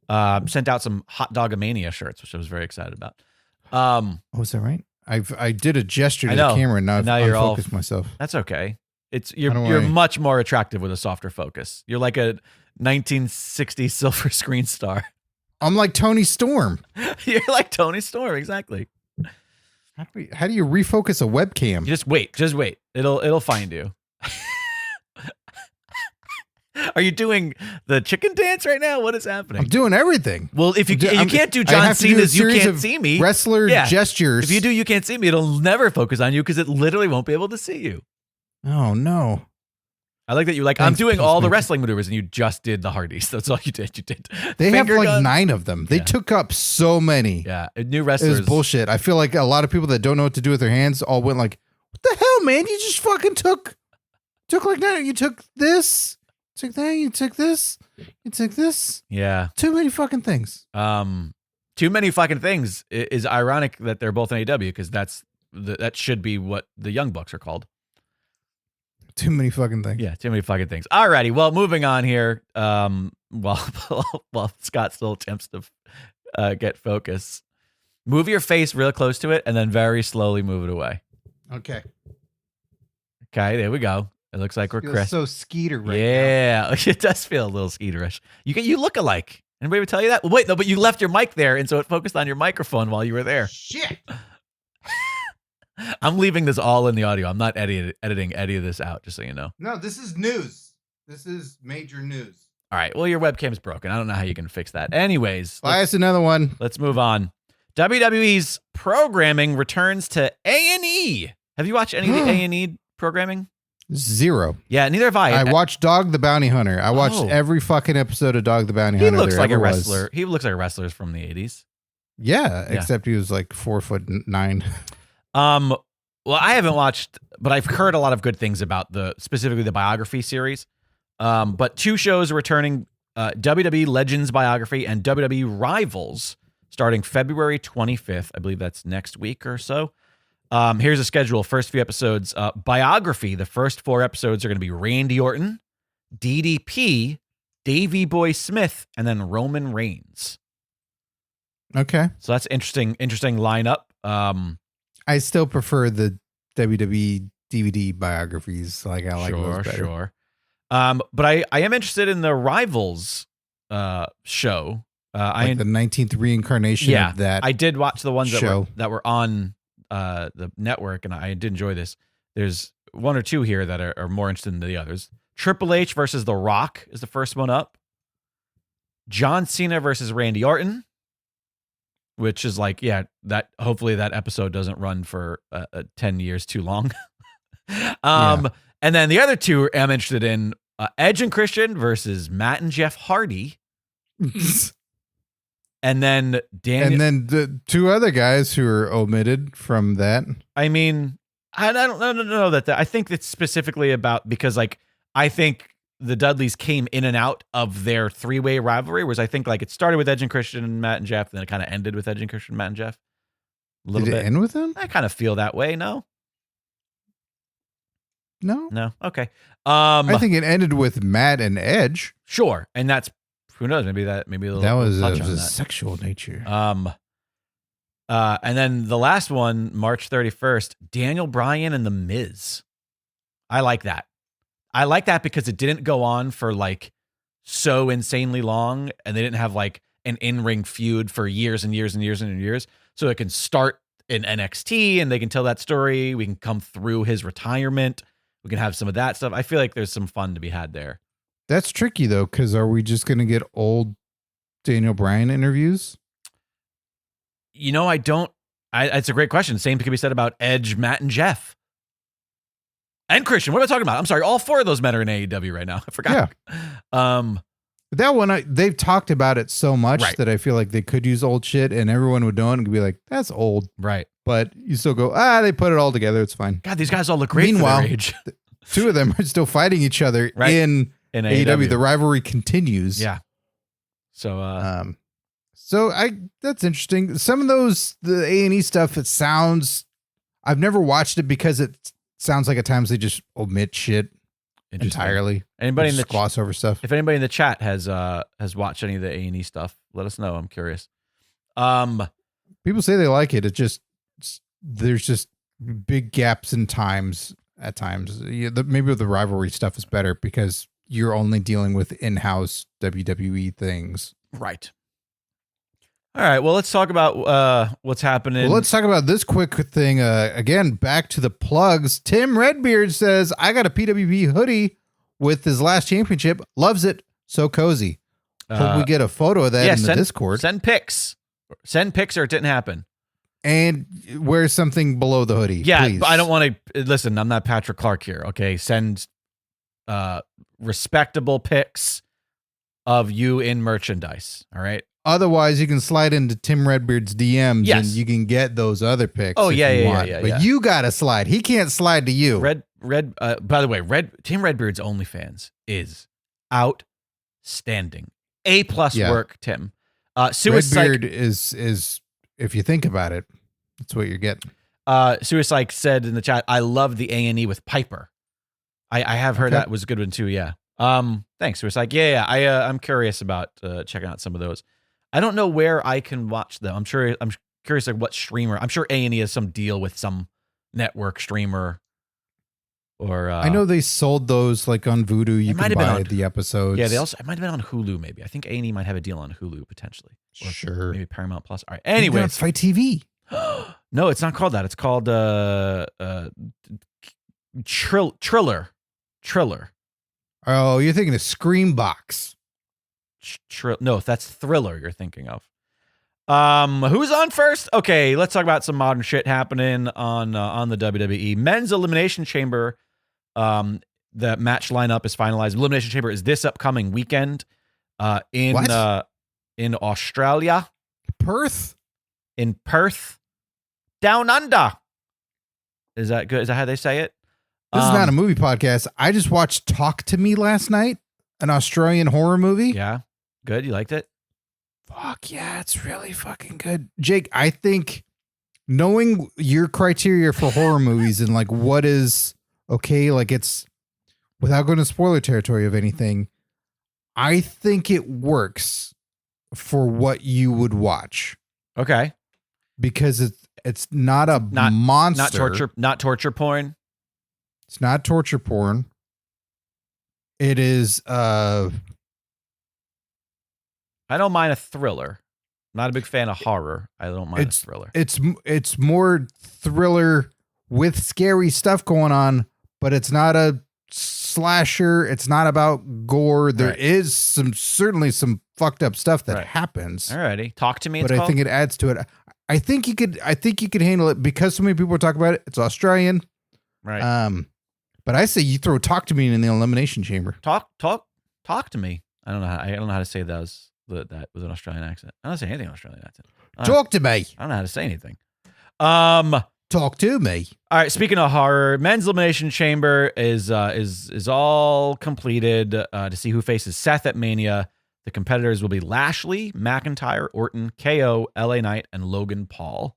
sent out some Hot Dogomania shirts, which I was very excited about. Is that right? I did a gesture to the camera, and now I've unfocused myself. That's okay. You're much more attractive with a softer focus. You're like a 1960s silver screen star. I'm like Tony Storm. You're like Tony Storm, exactly. How do you refocus a webcam? You just wait. It'll find you. Are you doing the chicken dance right now? What is happening? I'm doing everything. Well, if you can't do John Cena's You Can't See Me. Wrestler gestures. If you do You Can't See Me, it'll never focus on you because it literally won't be able to see you. Oh, no. I like that you're I'm doing all the wrestling maneuvers and you just did the Hardys. That's all you did. They have 9 of them. They took up so many. Yeah. New wrestlers. It was bullshit. I feel like a lot of people that don't know what to do with their hands all went like, what the hell, man? You just fucking took like that. You took this, took that, you took this, you took this. Yeah. Too many fucking things. Too many fucking things is ironic that they're both in AEW because that should be what the Young Bucks are called. Too many fucking things. Yeah, too many fucking things. Alrighty, well, moving on here. While Scott still attempts to get focus. Move your face real close to it and then very slowly move it away. Okay. Okay, there we go. It looks like we're crisp. So Skeeter right now. Yeah, it does feel a little Skeeterish. You look alike. Anybody would tell you that? Well, wait, no, but you left your mic there, and so it focused on your microphone while you were there. Shit. I'm leaving this all in the audio. I'm not editing any of this out, just so you know. No, this is news. This is major news. All right, well, your webcam's broken. I don't know how you can fix that. Anyways. Buy us another one. Let's move on. WWE's programming returns to A&E. Have you watched any of the A&E programming? Zero. Yeah, neither have I. I watched Dog the Bounty Hunter. I watched every fucking episode of Dog the Bounty He Hunter. looks like a wrestler. He looks like a wrestler from the 80s. Yeah, except he was like 4'9". Well, I haven't watched, but I've heard a lot of good things about specifically the biography series. But two shows are returning, WWE Legends Biography and WWE Rivals, starting February 25th. I believe that's next week or so. Here's a schedule. First few episodes. Biography, the first 4 episodes are going to be Randy Orton, DDP, Davey Boy Smith, and then Roman Reigns. Okay. So that's interesting lineup. I still prefer the WWE DVD biographies. Like I like those better. Sure. But I am interested in the Rivals show. The 19th reincarnation of that. I did watch the ones show. that were on the network, and I did enjoy this. There's 1 or 2 here that are more interesting than the others. Triple H versus The Rock is the first one up. John Cena versus Randy Orton, which is like, that hopefully that episode doesn't run for 10 years too long. And then the other 2 I'm interested in, Edge and Christian versus Matt and Jeff Hardy. And then Daniel. And then the 2 other guys who are omitted from that. I mean, I don't know that. I think it's specifically about because, like, I think the Dudleys came in and out of their 3-way rivalry, whereas I think like it started with Edge and Christian and Matt and Jeff, and then it kind of ended with Edge and Christian, Matt and Jeff. Did it end with them? I kind of feel that way. No. Okay. I think it ended with Matt and Edge. Sure, and that's. Who knows? Maybe that was a sexual nature. And then the last one, March 31st, Daniel Bryan and The Miz. I like that. I like that because it didn't go on for like so insanely long, and they didn't have like an in-ring feud for years and years and years and years. So it can start in NXT, and they can tell that story. We can come through his retirement. We can have some of that stuff. I feel like there's some fun to be had there. That's tricky, though, because are we just going to get old Daniel Bryan interviews? I don't. It's a great question. Same could be said about Edge, Matt, and Jeff. And Christian. What am I talking about? I'm sorry. All 4 of those men are in AEW right now. I forgot. Yeah. That one, they've talked about it so much that I feel like they could use old shit and everyone would know it and be like, that's old. Right. But you still go, they put it all together. It's fine. God, these guys all look great. Meanwhile, for their age. 2 of them are still fighting each other in AEW. The rivalry continues. Yeah. So, that's interesting. Some of the A&E stuff, I've never watched it because it sounds like at times they just omit shit entirely. Anybody in the gloss over stuff. If anybody in the chat has watched any of the A&E stuff, let us know. I'm curious. People say they like it. There's just big gaps in times at times. Maybe the rivalry stuff is better because you're only dealing with in-house WWE things. Right. All right. Well, let's talk about what's happening. Well, let's talk about this quick thing. Again, back to the plugs. Tim Redbeard says, I got a PWP hoodie with his last championship. Loves it. So cozy. Hope we get a photo of that in the Discord. Send pics. Send pics or it didn't happen. And wear something below the hoodie. Yeah, please. But I don't want to listen. I'm not Patrick Clark here. Okay, send respectable pics of you in merchandise. All right. Otherwise, you can slide into Tim Redbeard's DMs and you can get those other pics. Oh yeah. But you gotta slide. He can't slide to you. By the way, Tim Redbeard's OnlyFans is outstanding. A+ work, Tim. Redbeard is if you think about it, that's what you're getting. Suicide said in the chat, I love the A&E with Piper. I have heard that was a good one too. Yeah. Thanks, Suicide. Yeah. I'm curious about checking out some of those. I don't know where I can watch them. I'm curious like what streamer. I'm sure A&E has some deal with some network streamer. Or I know they sold those like on Vudu. You can buy the episodes. Yeah, it might have been on Hulu. Maybe I think A&E might have a deal on Hulu potentially. Or sure, maybe Paramount Plus. All right. Anyway, Fight TV. No, it's not called that. It's called Triller. Oh, you're thinking of Screambox. No, that's Thriller you're thinking of. Who's on first? Okay, let's talk about some modern shit happening on the WWE Men's Elimination Chamber. The match lineup is finalized. Elimination Chamber is this upcoming weekend. In Australia, Perth, Down Under. Is that good? Is that how they say it? This is not a movie podcast. I just watched Talk to Me last night, an Australian horror movie. Yeah, good. You liked it? Fuck yeah, it's really fucking good. Jake, I think knowing your criteria for horror movies and like what is okay, like it's without going to spoiler territory of anything, I think it works for what you would watch. Okay. Because it's not a monster. Not torture porn. It's not torture porn. It is I don't mind a thriller. I'm not a big fan of horror. I don't mind a thriller. It's more thriller with scary stuff going on, but it's not a slasher. It's not about gore. There is certainly some fucked up stuff that happens. Alrighty. Talk to me. But I think it adds to it. I think you could handle it because so many people talk about it. It's Australian. Right. But I say you throw Talk to Me in the Elimination Chamber. Talk to me. I don't know how to say that was an Australian accent. I don't say anything in Australian accent. Talk to me. I don't know how to say anything. Talk to me. All right. Speaking of horror, Men's Elimination Chamber is all completed to see who faces Seth at Mania. The competitors will be Lashley, McIntyre, Orton, KO, LA Knight, and Logan Paul.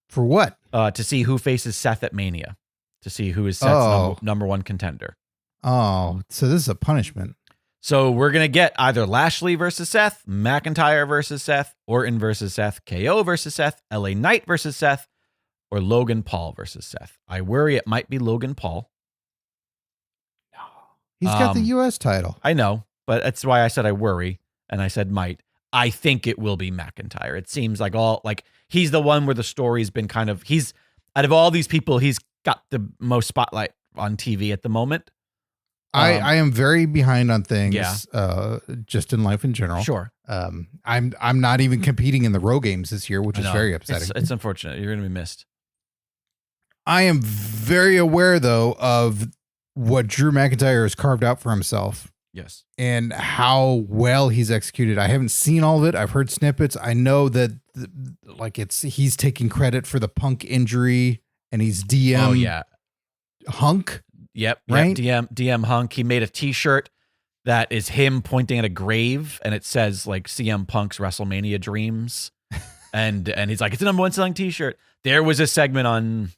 For what? To see who faces Seth at Mania. To see who is Seth's number one contender. Oh, so this is a punishment. So we're going to get either Lashley versus Seth, McIntyre versus Seth, Orton versus Seth, KO versus Seth, LA Knight versus Seth, or Logan Paul versus Seth. I worry it might be Logan Paul. No. He's got the U.S. title. I know, but that's why I said I worry, and I said might. I think it will be McIntyre. It seems like he's the one where the story's been kind of, out of all these people, he's got the most spotlight on TV at the moment. I am very behind on things, just in life in general. Sure. I'm not even competing in the Row Games this year, which is very upsetting. It's unfortunate. You're going to be missed. I am very aware, though, of what Drew McIntyre has carved out for himself. Yes. And how well he's executed. I haven't seen all of it. I've heard snippets. I know that he's taking credit for the Punk injury and he's DM. Oh, yeah. Hunk. Yep. Right? DM Hunk. He made a t-shirt that is him pointing at a grave and it says like CM Punk's WrestleMania dreams. and he's like, it's the number one selling t-shirt. There was a segment on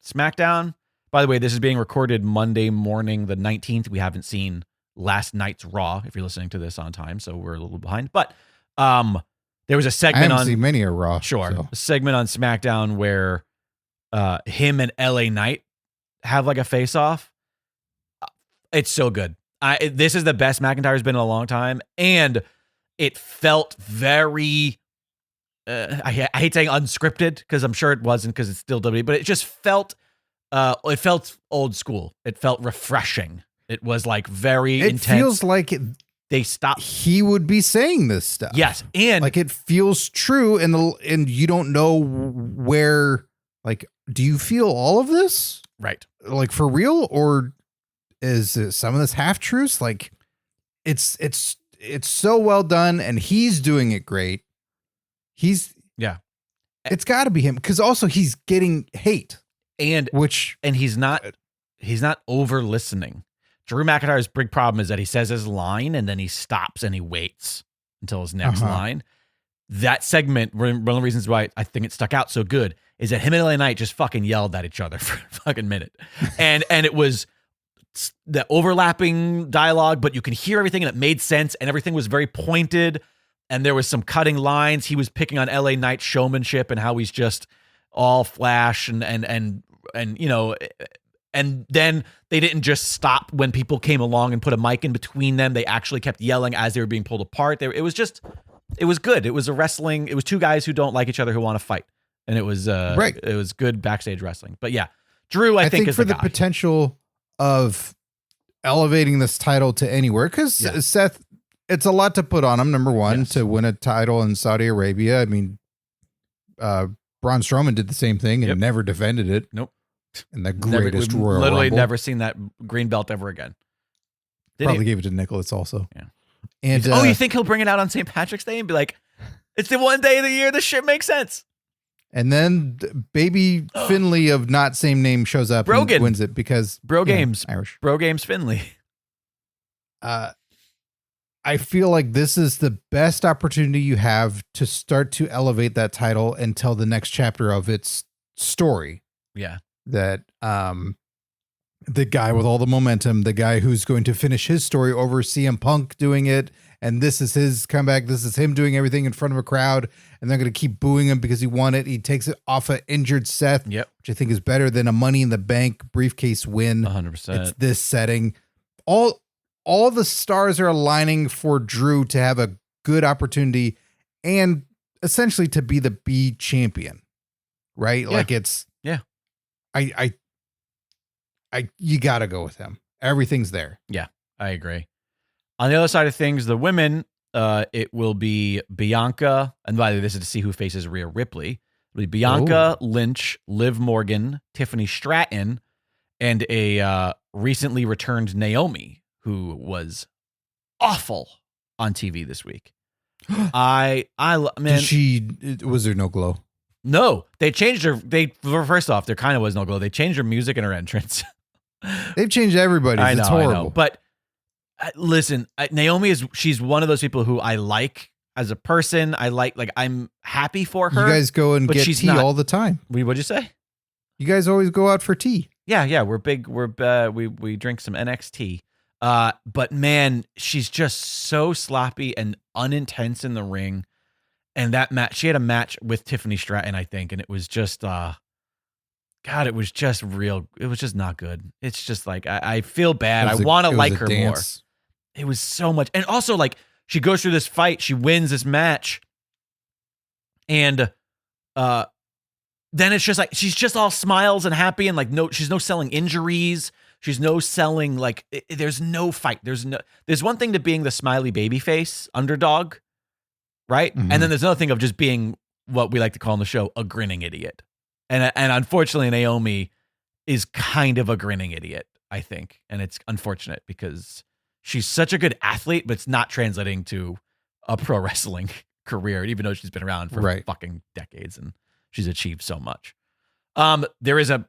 SmackDown. By the way, this is being recorded Monday morning, the 19th. We haven't seen last night's Raw if you're listening to this on time, so we're a little behind. But there was a segment I haven't seen many a Raw. Sure. So. A segment on SmackDown where him and LA Knight have like a face-off. It's so good. This is the best McIntyre's been in a long time, and it felt very I hate saying unscripted because I'm sure it wasn't because it's still WWE, but it just felt old school. It felt refreshing. It was like very intense. It feels like they stopped. He would be saying this stuff. Yes, and like it feels true, and you don't know where. Like, do you feel all of this? Right. Like for real, or is some of this half truths? Like, it's so well done, and he's doing it great. It's got to be him because also he's getting hate, and he's not over listening. Drew McIntyre's big problem is that he says his line and then he stops and he waits until his next line. That segment, one of the reasons why I think it stuck out so good is that him and LA Knight just fucking yelled at each other for a fucking minute. And it was the overlapping dialogue, but you can hear everything and it made sense and everything was very pointed. And there was some cutting lines. He was picking on LA Knight's showmanship and how he's just all flash and you know, and then they didn't just stop when people came along and put a mic in between them. They actually kept yelling as they were being pulled apart. It was good. It was it was two guys who don't like each other who want to fight. And it was right. It was good backstage wrestling. But yeah, Drew, I think is for the the potential of elevating this title to anywhere, because Seth, it's a lot to put on him. Number one, to win a title in Saudi Arabia. I mean, Braun Strowman did the same thing and never defended it. Nope. In the greatest Royal literally Rumble. never seen that green belt ever again. Probably gave it to Nicholas also. Yeah. And you think he'll bring it out on St. Patrick's Day and be like, it's the one day of the year this shit makes sense. And then baby Finlay of not same name shows up and wins it because Games Irish. Bro Games Finlay. I feel like this is the best opportunity you have to start to elevate that title and tell the next chapter of its story. Yeah. That the guy with all the momentum, the guy who's going to finish his story over CM Punk doing it, and this is his comeback. This is him doing everything in front of a crowd, and they're going to keep booing him because he won it. He takes it off an injured Seth, which I think is better than a Money in the Bank briefcase win. 100%. It's this setting. All the stars are aligning for Drew to have a good opportunity and essentially to be the B champion, right? Yeah. Like it's, you got to go with him. Everything's there. Yeah, I agree. On the other side of things, the women, it will be Bianca, and by the way, this is to see who faces Rhea Ripley. It'll be Bianca Lynch, Liv Morgan, Tiffany Stratton, and a recently returned Naomi, who was awful on TV this week. Man, was there no glow? No, they changed her. First off, there kind of was no glow. They changed her music and her entrance. They've changed everybody. It's horrible. I know. But listen, Naomi she's one of those people who I like as a person. I like I'm happy for her. You guys go and get tea all the time. What'd you say? You guys always go out for tea. Yeah, we're big. We drink some NXT. But man, she's just so sloppy and unintense in the ring. And that match, she had a match with Tiffany Stratton, I think, and it was just, it was just real. It was just not good. It's just like, I feel bad. I want to like her more. It was so much. And also, like, she goes through this fight, she wins this match, and then it's just like, she's just all smiles and happy, and like, she's no selling injuries. She's no selling, like, there's no fight. There's one thing to being the smiley baby face underdog, right? Mm-hmm. And then there's another thing of just being what we like to call on the show a grinning idiot. And unfortunately, Naomi is kind of a grinning idiot, I think. And it's unfortunate because she's such a good athlete, but it's not translating to a pro wrestling career, even though she's been around for fucking decades and she's achieved so much. There is a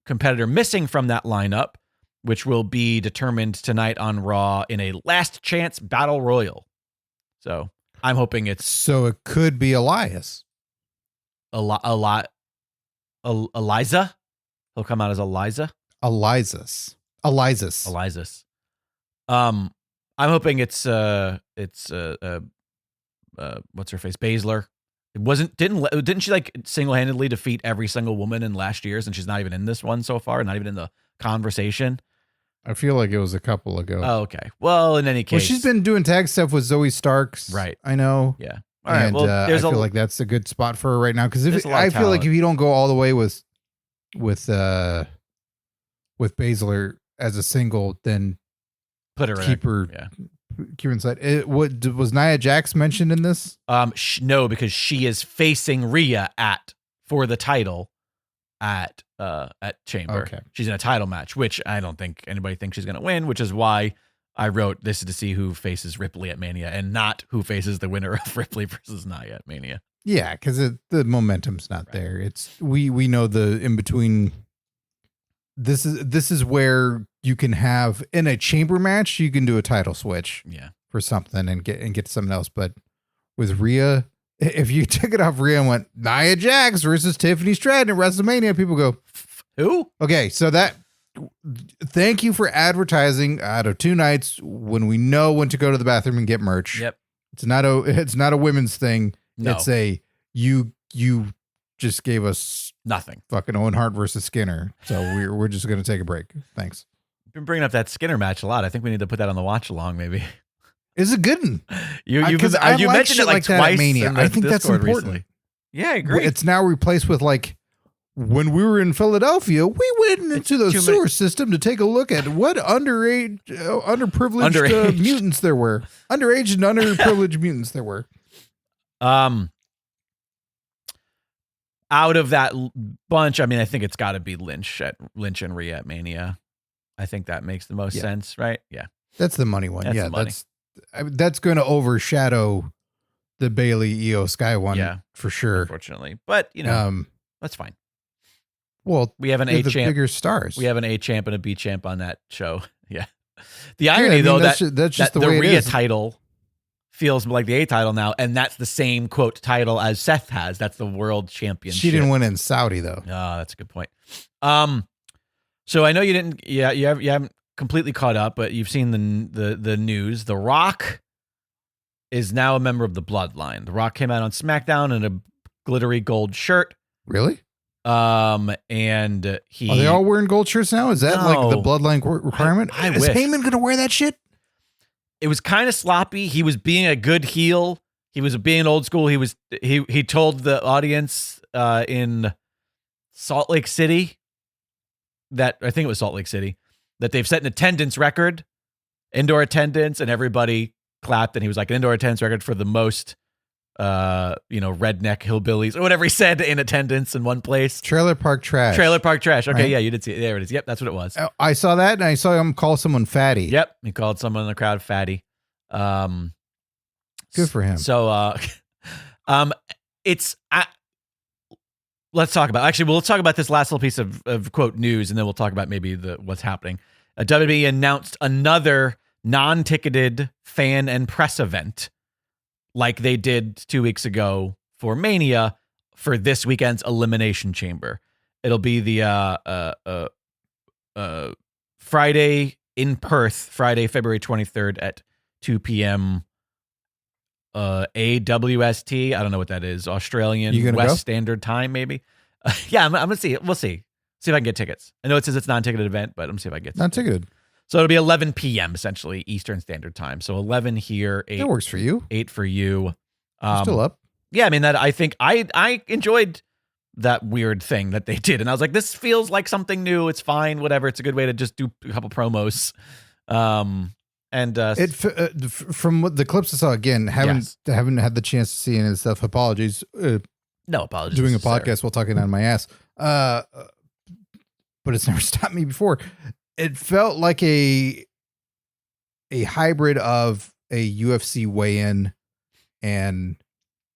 competitor missing from that lineup, which will be determined tonight on Raw in a last chance battle royal. So I'm hoping it's... So it could be Elias. Eliza? He'll come out as Eliza? Elizas. I'm hoping it's what's her face? Baszler. Didn't she like single-handedly defeat every single woman in last year's, and she's not even in this one so far, not even in the conversation? I feel like it was a couple ago. Oh, okay. Well, in any case, well, she's been doing tag stuff with Zoe Starks, right? I know. Yeah. All right. Well, I feel like that's a good spot for her right now because I feel like if you don't go all the way with Baszler as a single, then put her keep her inside. Was Nia Jax mentioned in this? No, because she is facing Rhea for the title at Chamber. Okay. She's in a title match, which I don't think anybody thinks she's going to win, which is why I wrote this is to see who faces Ripley at Mania and not who faces the winner of Ripley versus Nia at Mania. Yeah, because the momentum's not there. It's we know the in between. This is where you can have in a chamber match, you can do a title switch, for something and get something else. But with Rhea, if you took it off Rhea and went Nia Jax versus Tiffany Stratton at WrestleMania, people go, who? Okay, so thank you for advertising out of two nights when we know when to go to the bathroom and get merch. Yep. It's not a women's thing. No. It's a you just gave us nothing. Fucking Owen Hart versus Skinner. So we're just gonna take a break. Thanks. Been bringing up that Skinner match a lot. I think we need to put that on the watch along, maybe. Is it good? You mentioned it like that twice. at Mania. I think that's important. Recently. Yeah, I agree. It's now replaced with like when we were in Philadelphia, we went into the sewer system to take a look at what underprivileged mutants there were. Underage and underprivileged mutants there were. Out of that bunch, I mean, I think it's got to be Lynch and Rhea at Mania. I think that makes the most sense, right? Yeah, that's the money one. That's going to overshadow the Bayley Io Sky one, for sure. Unfortunately, but that's fine. Well, we have an A champ, bigger stars. We have an A champ and a B champ on that show. Yeah. The irony, though, that's just the way Rhea it is. title feels like the A title now, and that's the same quote title as Seth has. That's the world championship. She didn't win in Saudi though. Oh, that's a good point. So I know you didn't. Yeah, you haven't completely caught up, but you've seen the news. The Rock is now a member of the Bloodline. The Rock came out on SmackDown in a glittery gold shirt. Really? And he. Are they all wearing gold shirts now? Is that like the Bloodline requirement? I is wish. Heyman gonna wear that shit? It was kind of sloppy. He was being a good heel. He was being old school. He told the audience in Salt Lake City that I think it was Salt Lake City that they've set an attendance record, indoor attendance, and everybody clapped. And he was like, an indoor attendance record for the most, redneck hillbillies or whatever he said in attendance in one place. Trailer Park Trash. Trailer Park Trash. Okay, right? yeah, you did see it. There it is. Yep, that's what it was. I saw that, and I saw him call someone fatty. Yep, he called someone in the crowd fatty. Good for him. So, let's talk about this last little piece of quote news, and then we'll talk about maybe what's happening. WWE announced another non-ticketed fan and press event, like they did 2 weeks ago for Mania for this weekend's Elimination Chamber. It'll be the Friday in Perth, Friday, February 23rd at 2 p.m. AWST. I don't know what that is. Australian West Standard Time, maybe. Yeah, I'm gonna see it. We'll see. See if I can get tickets. I know it says it's non-ticketed event, but I'm gonna see if I can get non-ticketed. So it'll be 11 p.m. essentially Eastern Standard Time. So 11 here, 8. That works for you. 8 for you. Still up. Yeah, I mean that. I think I enjoyed that weird thing that they did, and I was like, this feels like something new. It's fine, whatever. It's a good way to just do a couple promos. And from what the clips I saw, again, haven't had the chance to see any of the stuff. Apologies. No apologies. Doing a podcast while talking out of my ass. But it's never stopped me before. It felt like a hybrid of a UFC weigh-in and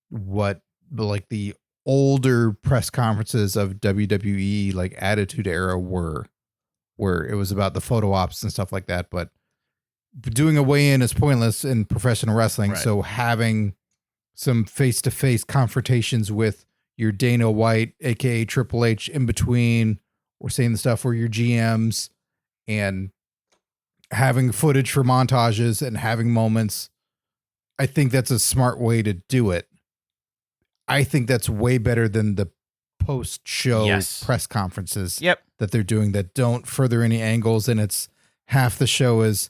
what like the older press conferences of WWE like Attitude Era were, where it was about the photo ops and stuff like that. But doing a weigh-in is pointless in professional wrestling. Right. So having some face-to-face confrontations with your Dana White, aka Triple H, in between, or saying the stuff where your GMs, and having footage for montages and having moments, I think that's a smart way to do it. I think that's way better than the post-show press conferences that they're doing that don't further any angles, and it's half the show is,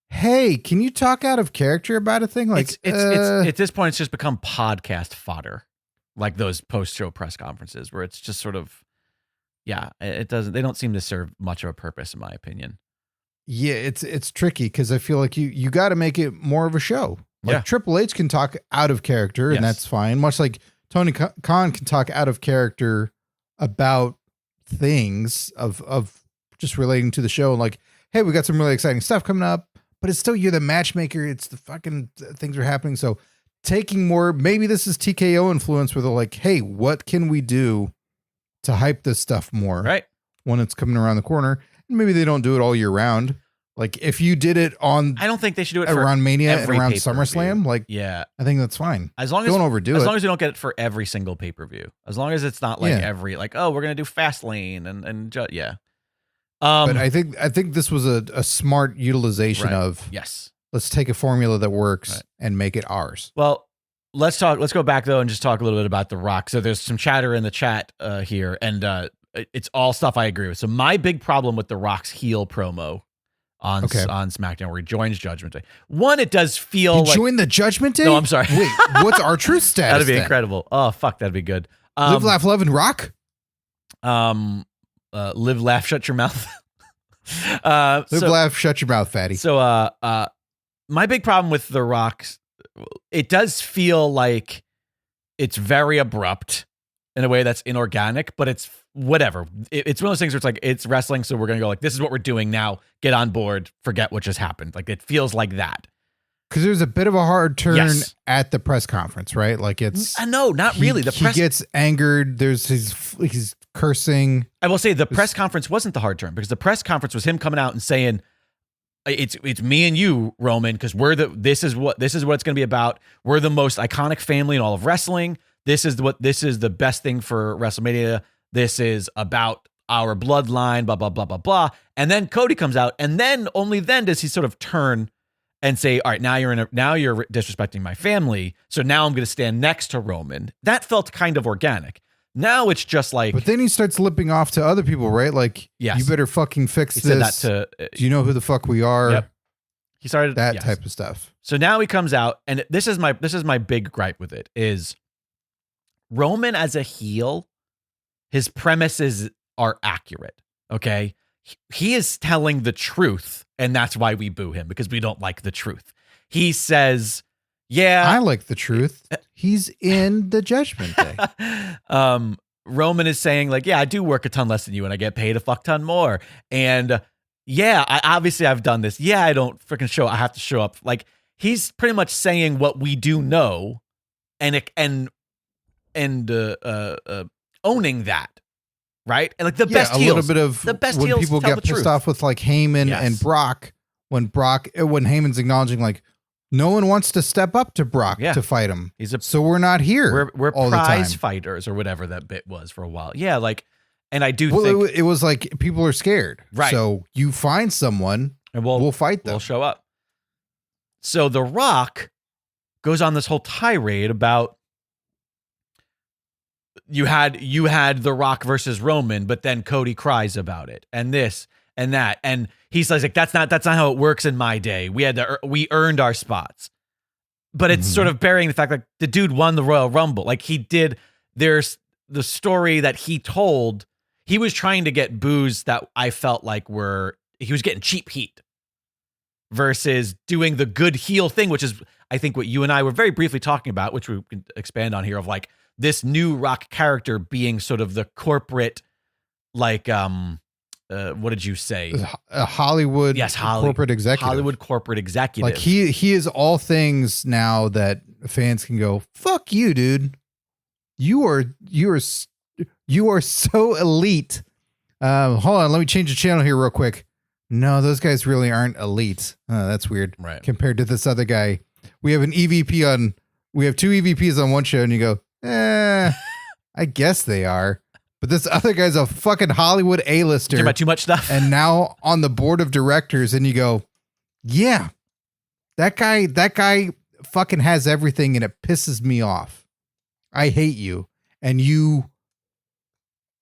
hey, can you talk out of character about a thing? Like it's at this point, it's just become podcast fodder, like those post-show press conferences where it's just sort of, they don't seem to serve much of a purpose, in my opinion. Yeah, it's tricky because I feel like you got to make it more of a show. Like Triple H can talk out of character, and that's fine. Much like Tony Khan can talk out of character about things of just relating to the show. Like, hey, we got some really exciting stuff coming up. But it's still, you're the matchmaker. It's the fucking things are happening. So taking more, maybe this is TKO influence where they're like, hey, what can we do to hype this stuff more? Right. When it's coming around the corner. And maybe they don't do it all year round. Like if you did it on, I don't think they should do it around Mania and around pay-per-view. SummerSlam. Like, I think that's fine. As long as don't overdo it. As long as you don't get it for every single pay-per-view. As long as it's not like every, like, oh, we're going to do Fastlane and but I think this was a smart utilization of let's take a formula that works Right. and make it ours. Well, let's go back though and just talk a little bit about The Rock. So there's some chatter in the chat here, and it's all stuff I agree with. So my big problem with The Rock's heel promo on SmackDown, where he joins Judgment Day. One, it does feel like join the Judgment Day. No, I'm sorry. Wait, what's our truth status? That'd be then? incredible. Oh fuck, that'd be good. Live, laugh, love, and rock. Live, laugh, shut your mouth. Live, laugh, shut your mouth, fatty. So, my big problem with The Rock, it does feel like it's very abrupt in a way that's inorganic, but it's whatever. It's one of those things where it's like, it's wrestling, so we're going to go like, this is what we're doing now. Get on board. Forget what just happened. Like, it feels like that. Because there's a bit of a hard turn at the press conference, right? Like it's... No, not really. He gets angered. He's cursing. I will say the press conference wasn't the hard turn, because the press conference was him coming out and saying, it's me and you, Roman, because this is what it's going to be about. We're the most iconic family in all of wrestling. This is the best thing for WrestleMania. This is about our bloodline, blah, blah, blah, blah, blah. And then Cody comes out, and then only then does he sort of turn and say, all right, now you're disrespecting my family, so now I'm going to stand next to Roman. That felt kind of organic. Now it's just like... But then he starts lipping off to other people, right? Like, yes. You better fucking fix he this. Said that to, do you know who the fuck we are? Yep. He started... That type of stuff. So now he comes out, and this is my big gripe with it, is Roman as a heel, his premises are accurate, okay? He is telling the truth, and that's why we boo him, because we don't like the truth. He says, yeah. I like the truth. He's in the Judgment Day. Roman is saying, like, yeah, I do work a ton less than you, and I get paid a fuck ton more. And yeah, I've done this. Yeah, I don't freaking show. I have to show up. Like, he's pretty much saying what we do know, and owning that. Right? And like the best heels. A little bit of the best when heels people get pissed off with like Heyman and Brock, when Heyman's acknowledging like no one wants to step up to Brock to fight him. So we're not here. We're all prize the time. fighters or whatever that bit was for a while. Yeah, like, and I do think it was like people are scared. Right. So you find someone and we'll fight them. We'll show up. So The Rock goes on this whole tirade about you had The Rock versus Roman, but then Cody cries about it, and this and that, and he says like that's not how it works in my day. We earned our spots, but it's sort of burying the fact like the dude won the Royal Rumble, like he did. There's the story that he told. He was trying to get boos that I felt like he was getting cheap heat versus doing the good heel thing, which is I think what you and I were very briefly talking about, which we can expand on here, of like this new Rock character being sort of the corporate, like, what did you say? A Hollywood, corporate executive. Hollywood corporate executive. Like he is all things now that fans can go, fuck you, dude. You are so elite. Hold on, let me change the channel here real quick. No, those guys really aren't elite. That's weird. Right. Compared to this other guy. We have two EVPs on one show, and you go, I guess they are. But this other guy's a fucking Hollywood A-lister. Talking about too much stuff. And now on the board of directors, and you go, yeah, that guy fucking has everything, and it pisses me off. I hate you. And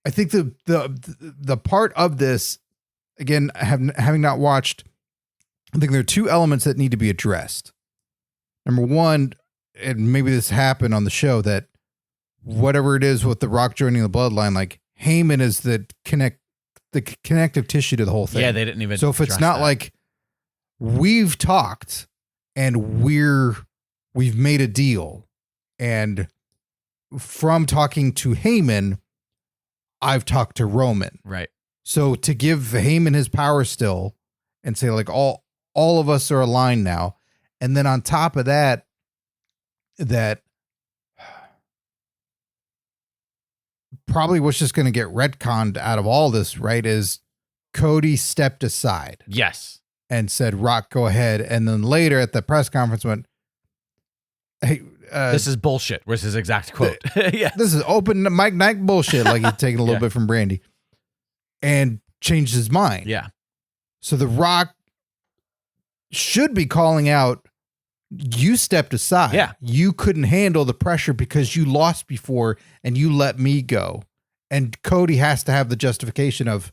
I think the part of this, again, having not watched, I think there are two elements that need to be addressed. Number one, and maybe this happened on the show, that whatever it is with The Rock joining the Bloodline, like Heyman is the connective tissue to the whole thing. Yeah, they didn't even. So if it's not like we've talked and we've made a deal, and from talking to Heyman, I've talked to Roman. Right. So to give Heyman his power still and say like all of us are aligned now. And then on top of that probably what's just going to get retconned out of all this, right, is Cody stepped aside. Yes. And said, Rock, go ahead. And then later at the press conference went, hey, this is bullshit, was his exact quote. Yeah. This is open Mike Knight bullshit, like he's taking a little bit from Brandy, and changed his mind. Yeah. So The Rock should be calling out, you stepped aside. Yeah. You couldn't handle the pressure because you lost before and you let me go. And Cody has to have the justification of,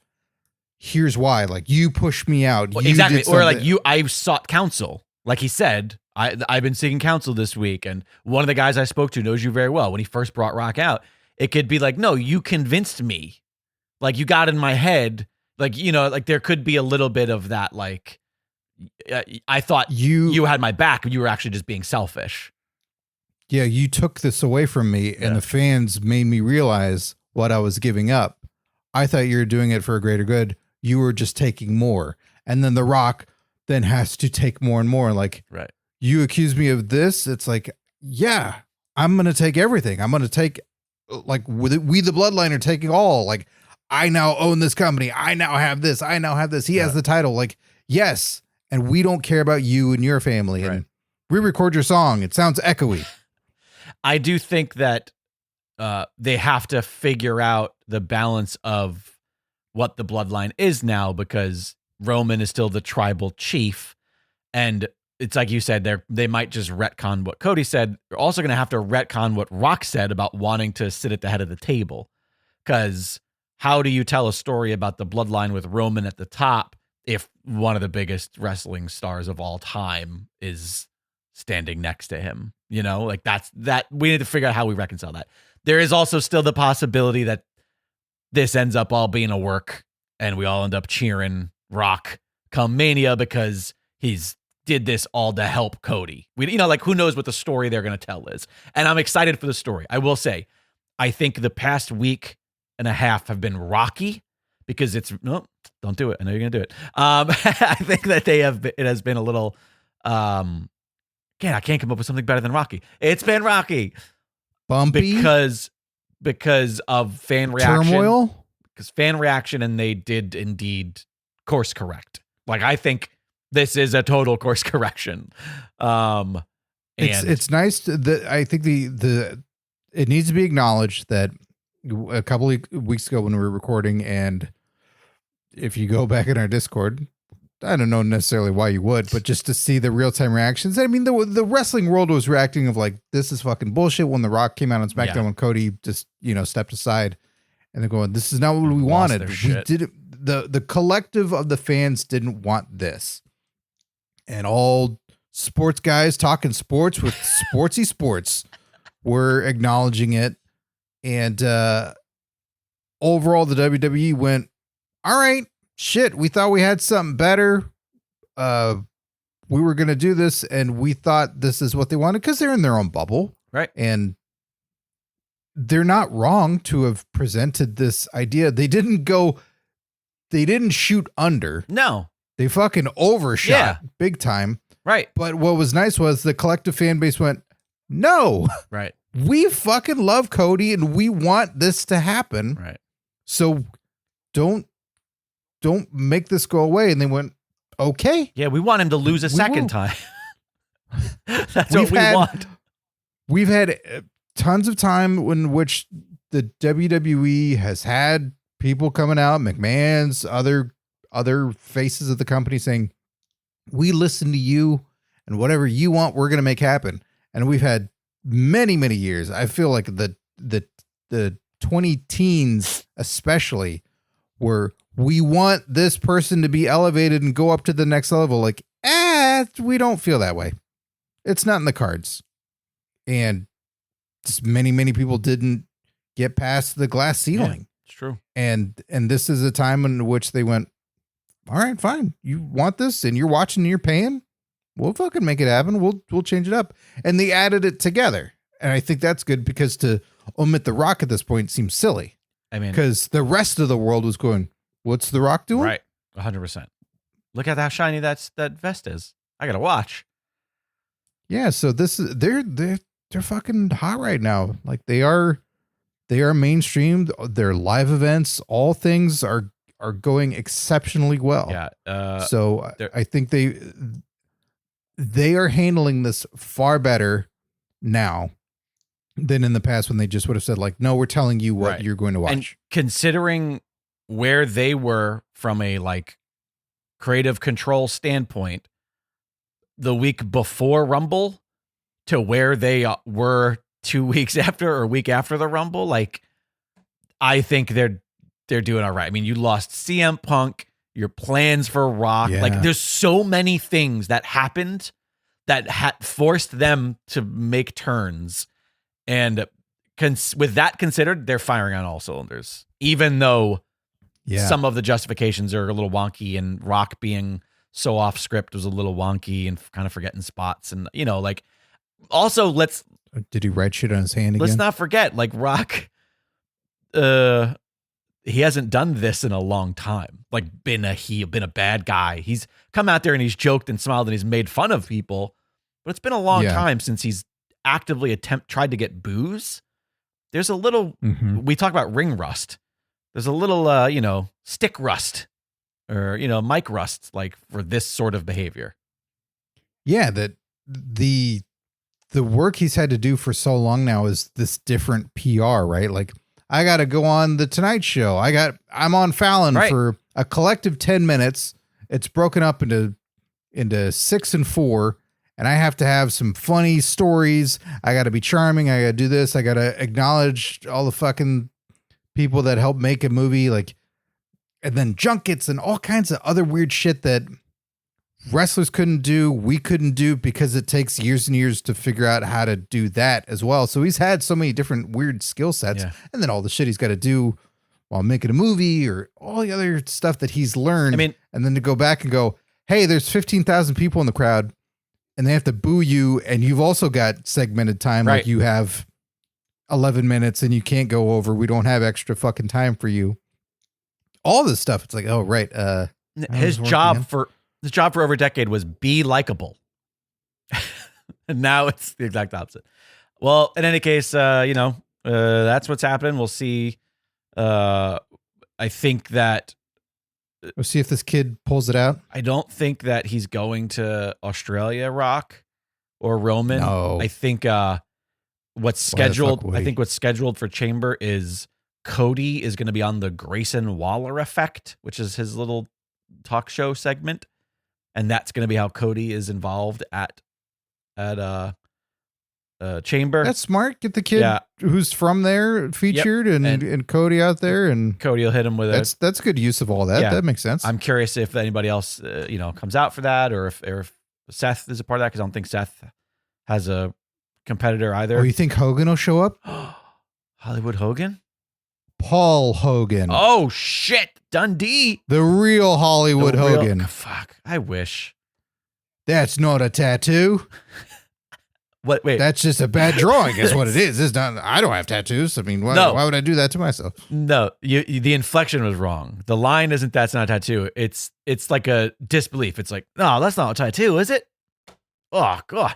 here's why. Like, you pushed me out. Well, you exactly. did Or like something. I sought counsel. Like he said, I've been seeking counsel this week. And one of the guys I spoke to knows you very well. When he first brought Rock out, it could be like, no, you convinced me. Like, you got in my head. Like, you know, like there could be a little bit of that. Like, I thought you had my back, but you were actually just being selfish. Yeah, you took this away from me, and the fans made me realize what I was giving up. I thought you were doing it for a greater good. You were just taking more. And then The Rock then has to take more and more. Like, right. You accuse me of this. It's like, yeah, I'm going to take everything. I'm going to take, like, we the Bloodline are taking all. Like, I now own this company. I now have this. I now have this. He has the title. Like, yes. And we don't care about you and your family. Right. And re-record your song. It sounds echoey. I do think that they have to figure out the balance of what the Bloodline is now, because Roman is still the tribal chief. And it's like you said, they might just retcon what Cody said. They're also going to have to retcon what Rock said about wanting to sit at the head of the table. Because how do you tell a story about the Bloodline with Roman at the top if one of the biggest wrestling stars of all time is standing next to him? You know, like that we need to figure out how we reconcile that. There is also still the possibility that this ends up all being a work and we all end up cheering Rock come Mania because he's did this all to help Cody. Like, who knows what the story they're going to tell is. And I'm excited for the story. I will say, I think the past week and a half have been rocky because it's, no, don't do it. I know you're going to do it. I think that it has been a little, again, I can't come up with something better than rocky. It's been rocky. Bumpy? Because of fan reaction. Turmoil? Because fan reaction, and they did indeed course correct. Like, I think this is a total course correction. It's nice I think it needs to be acknowledged that a couple of weeks ago when we were recording, and if you go back in our Discord, I don't know necessarily why you would, but just to see the real-time reactions. I mean, the wrestling world was reacting of like, this is fucking bullshit when The Rock came out on SmackDown when Cody just, stepped aside, and they're going, this is not what we wanted. We did the collective of the fans didn't want this. And all sports guys talking sports with sportsy sports were acknowledging it. And overall, the WWE went, all right, shit, we thought we had something better. We were going to do this, and we thought this is what they wanted because they're in their own bubble. Right. And they're not wrong to have presented this idea. They didn't shoot under. No. They fucking overshot big time. Right. But what was nice was the collective fan base went, no. Right. We fucking love Cody and we want this to happen. Right. So don't make this go away. And they went, okay. Yeah, we want him to lose a second time. That's what we want. We've had tons of time in which the WWE has had people coming out, McMahon's, other faces of the company saying, we listen to you and whatever you want, we're going to make happen. And we've had many, many years. I feel like the 20 teens, especially, where we want this person to be elevated and go up to the next level. Like, we don't feel that way. It's not in the cards. And just many, many people didn't get past the glass ceiling. Yeah, it's true. And this is a time in which they went, all right, fine. You want this and you're watching and you're paying? We'll fucking make it happen. We'll change it up. And they added it together. And I think that's good because to omit The Rock at this point seems silly. I mean, because the rest of the world was going, what's The Rock doing? Right. 100%. Look at how shiny that vest is. I got to watch. Yeah. So this is, they're fucking hot right now. Like they are mainstream. Their live events, all things are going exceptionally well. Yeah. So I think they are handling this far better now than in the past when they just would have said like, no, we're telling you what you're going to watch. And considering where they were from a like creative control standpoint, the week before Rumble to where they were 2 weeks after or a week after the Rumble, like I think they're doing all right. I mean, you lost CM Punk, your plans for Rock. Yeah. Like there's so many things that happened that had forced them to make turns. And with that considered, they're firing on all cylinders, even though some of the justifications are a little wonky, and Rock being so off script was a little wonky and kind of forgetting spots. And, you know, like also did he write shit on his hand again? Let's not forget, like Rock, he hasn't done this in a long time. Like been a bad guy. He's come out there and he's joked and smiled and he's made fun of people, but it's been a long time since he's actively tried to get booze. There's a little, we talk about ring rust. There's a little, stick rust or, mic rust, like for this sort of behavior. Yeah. That the work he's had to do for so long now is this different PR, right? Like, I got to go on the Tonight Show. I'm on Fallon for a collective 10 minutes. It's broken up into 6 and 4. And I have to have some funny stories. I got to be charming. I got to do this. I got to acknowledge all the fucking people that helped make a movie. Like, and then junkets and all kinds of other weird shit that wrestlers couldn't do. We couldn't do because it takes years and years to figure out how to do that as well. So he's had so many different weird skill sets, and then all the shit he's got to do while making a movie or all the other stuff that he's learned. I mean, and then to go back and go, hey, there's 15,000 people in the crowd and they have to boo you. And you've also got segmented time. Like you have 11 minutes and you can't go over. We don't have extra fucking time for you. All this stuff. It's like, oh, right. His job for over a decade was be likable. And now it's the exact opposite. Well, in any case, that's what's happening. We'll see. I think that we'll see if this kid pulls it out. I don't think that he's going to Australia, Rock or Roman. No. I think what's scheduled for Chamber is Cody is going to be on the Grayson Waller Effect, which is his little talk show segment. And that's going to be how Cody is involved at Chamber. That's smart. Get the kid who's from there featured and Cody out there, and Cody will hit him with that's good use of all that. Yeah. That makes sense. I'm curious if anybody else comes out for that, or if Seth is a part of that, because I don't think Seth has a competitor either. Oh, you think Hogan will show up? Hollywood Hogan? Paul Hogan. Oh shit. Dundee. The real Hollywood Hogan. Fuck. I wish. That's not a tattoo. What? Wait. That's just a bad drawing is what it is. It's not, I don't have tattoos. I mean, why would I do that to myself? No, the inflection was wrong. The line isn't that's not a tattoo. It's like a disbelief. It's like, no, that's not a tattoo, is it? Oh, God.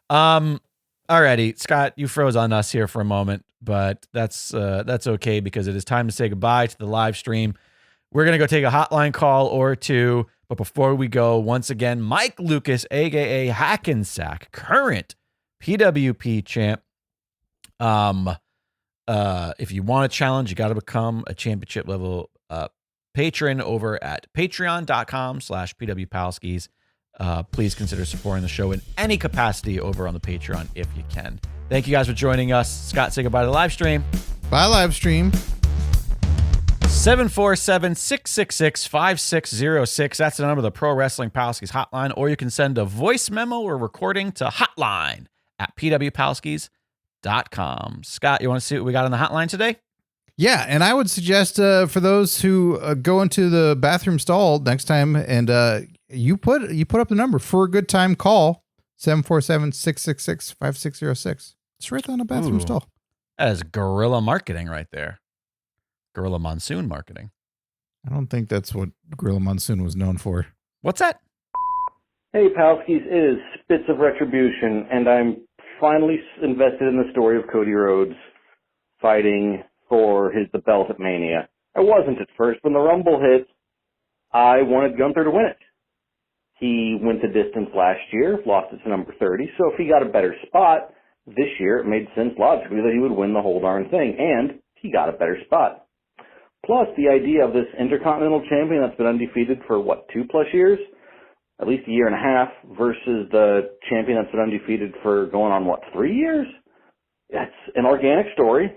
Alrighty, Scott, you froze on us here for a moment, but that's okay because it is time to say goodbye to the live stream. We're going to go take a hotline call or two, but before we go, once again, Mike Lucas, aka Hackensack, current PWP champ. If you want a challenge, you got to become a championship level patron over at patreon.com/PW Palskis. Please consider supporting the show in any capacity over on the Patreon if you can. Thank you guys for joining us. Scott, say goodbye to the live stream. Bye, live stream. 747-666-5606. That's the number of the Pro Wrestling Palskis hotline, or you can send a voice memo or recording to hotline@pwpalskis.com. Scott, you want to see what we got on the hotline today? Yeah, and I would suggest for those who go into the bathroom stall next time and you put up the number for a good time, call 747-666-5606. It's right on the bathroom stall. That is guerrilla marketing right there. Guerrilla Monsoon marketing. I don't think that's what Guerrilla Monsoon was known for. What's that? Hey, Palskis, it is Spits of Retribution, and I'm finally invested in the story of Cody Rhodes fighting for the belt at Mania. I wasn't at first. When the Rumble hit, I wanted Gunther to win it. He went the distance last year, lost it to number 30, so if he got a better spot this year, it made sense logically that he would win the whole darn thing, and he got a better spot. Plus, the idea of this Intercontinental Champion that's been undefeated for, 2+ years? at least a year and a half versus the champion that's been undefeated for going on, 3 years? That's an organic story.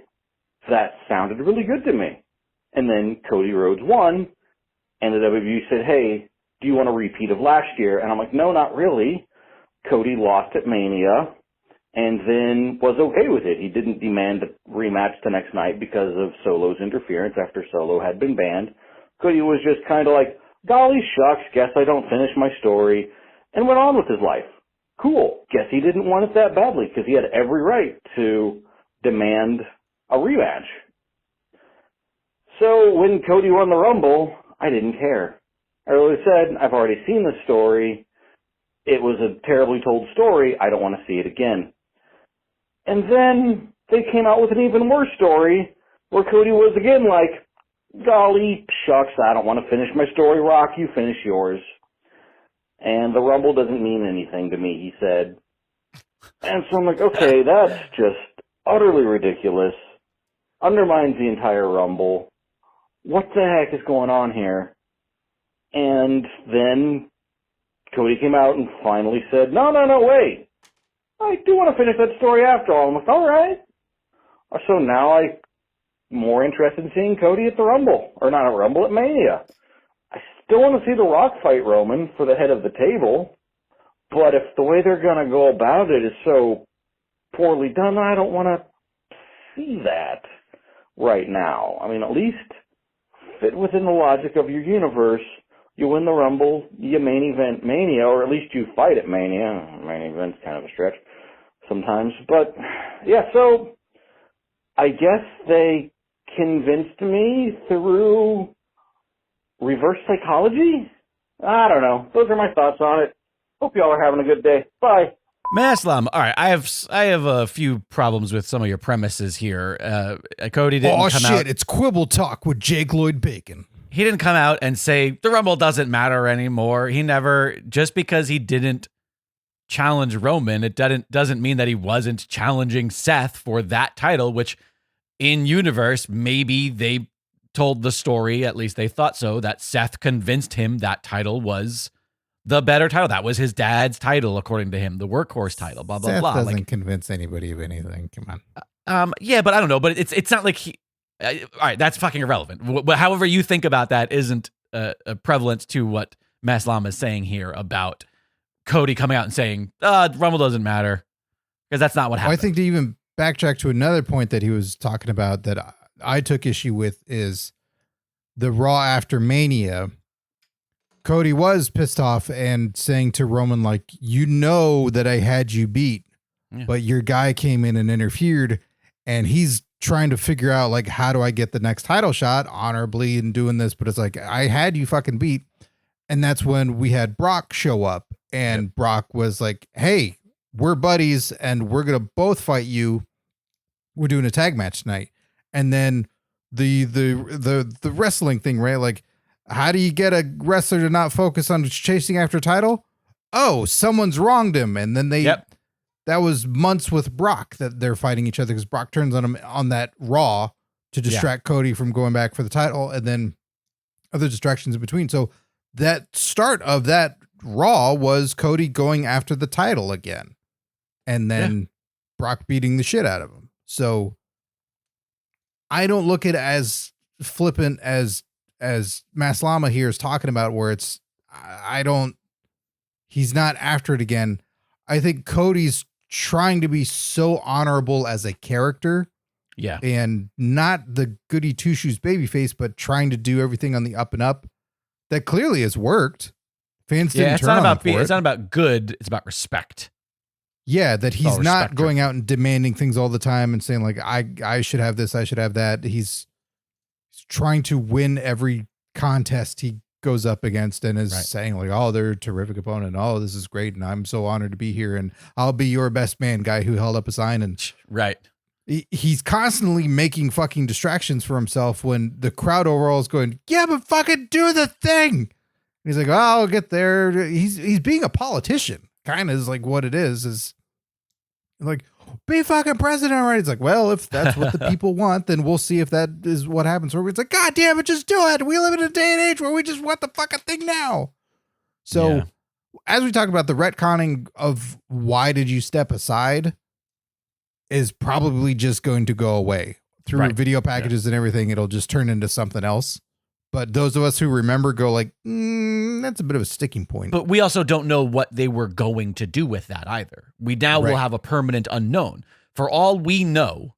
That sounded really good to me. And then Cody Rhodes won, and the WWE said, hey, do you want a repeat of last year? And I'm like, no, not really. Cody lost at Mania and then was okay with it. He didn't demand a rematch the next night because of Solo's interference after Solo had been banned. Cody was just kind of like, golly shucks, guess I don't finish my story, and went on with his life. Cool. Guess he didn't want it that badly because he had every right to demand a rematch. So when Cody won the Rumble, I didn't care. I really said, I've already seen the story. It was a terribly told story. I don't want to see it again. And then they came out with an even worse story where Cody was again like, golly shucks, I don't want to finish my story. Rock, you finish yours. And the Rumble doesn't mean anything to me, he said. And so I'm like, okay, that's just utterly ridiculous. Undermines the entire Rumble. What the heck is going on here? And then Cody came out and finally said, no, wait. I do want to finish that story after all. I'm like, all right. So now I'm more interested in seeing Cody at the Rumble. Or not at Rumble, at Mania. I still want to see The Rock fight Roman for the head of the table. But if the way they're going to go about it is so poorly done, I don't want to see that right now. I mean, at least fit within the logic of your universe. You win the Rumble, you main event Mania, or at least you fight at Mania. Main event's kind of a stretch sometimes. But, yeah, so I guess they convinced me through reverse psychology? I don't know. Those are my thoughts on it. Hope y'all are having a good day. Bye. Maslam, all right, I have a few problems with some of your premises here. Cody didn't come out. It's Quibble Talk with Jake Lloyd Bacon. He didn't come out and say the Rumble doesn't matter anymore. He never, just because he didn't challenge Roman, it doesn't mean that he wasn't challenging Seth for that title, which in universe, maybe they told the story, at least they thought so, that Seth convinced him that title was the better title. That was his dad's title, according to him, the workhorse title, blah, blah, Seth blah. Doesn't convince anybody of anything. Come on. Yeah, but I don't know. But it's not like he. All right, that's fucking irrelevant. However you think about that isn't prevalent to what Maslam is saying here about Cody coming out and saying, Rumble doesn't matter, because that's not what happened. Well, I think to even backtrack to another point that he was talking about that I took issue with is the Raw after Mania. Cody was pissed off and saying to Roman, like, you know that I had you beat, but your guy came in and interfered, and he's trying to figure out, like, how do I get the next title shot honorably and doing this? But it's like, I had you fucking beat. And that's when we had Brock show up, and Brock was like, hey, we're buddies and we're going to both fight you. We're doing a tag match tonight. And then the wrestling thing, right? Like, how do you get a wrestler to not focus on chasing after a title? Oh, someone's wronged him. And then that was months with Brock that they're fighting each other because Brock turns on him on that Raw to distract Cody from going back for the title, and then other distractions in between. So that start of that Raw was Cody going after the title again, and then Brock beating the shit out of him. So I don't look at it as flippant as Maslama here is talking about, where it's, he's not after it again. I think Cody's trying to be so honorable as a character. Yeah. And not the goody two shoes babyface, but trying to do everything on the up and up. That clearly has worked. Fans didn't turn on him for it. It's not about good. It's about respect. Yeah. That he's not going out and demanding things all the time and saying, like, I should have this, I should have that. He's trying to win every contest he goes up against and is saying, like, oh, they're a terrific opponent. Oh, this is great. And I'm so honored to be here. And I'll be your best man, guy who held up a sign. And he's constantly making fucking distractions for himself when the crowd overall is going, yeah, but fucking do the thing. And he's like, oh, I'll get there. He's being a politician, kind of is like what it is like, be fucking president already. It's like, well, if that's what the people want, then we'll see if that is what happens. Or it's like, God damn it, just do it. We live in a day and age where we just want the fucking thing now. So as we talk about the retconning of why did you step aside is probably just going to go away through video packages and everything. It'll just turn into something else. But those of us who remember go like, that's a bit of a sticking point. But we also don't know what they were going to do with that either. We now will have a permanent unknown. For all we know,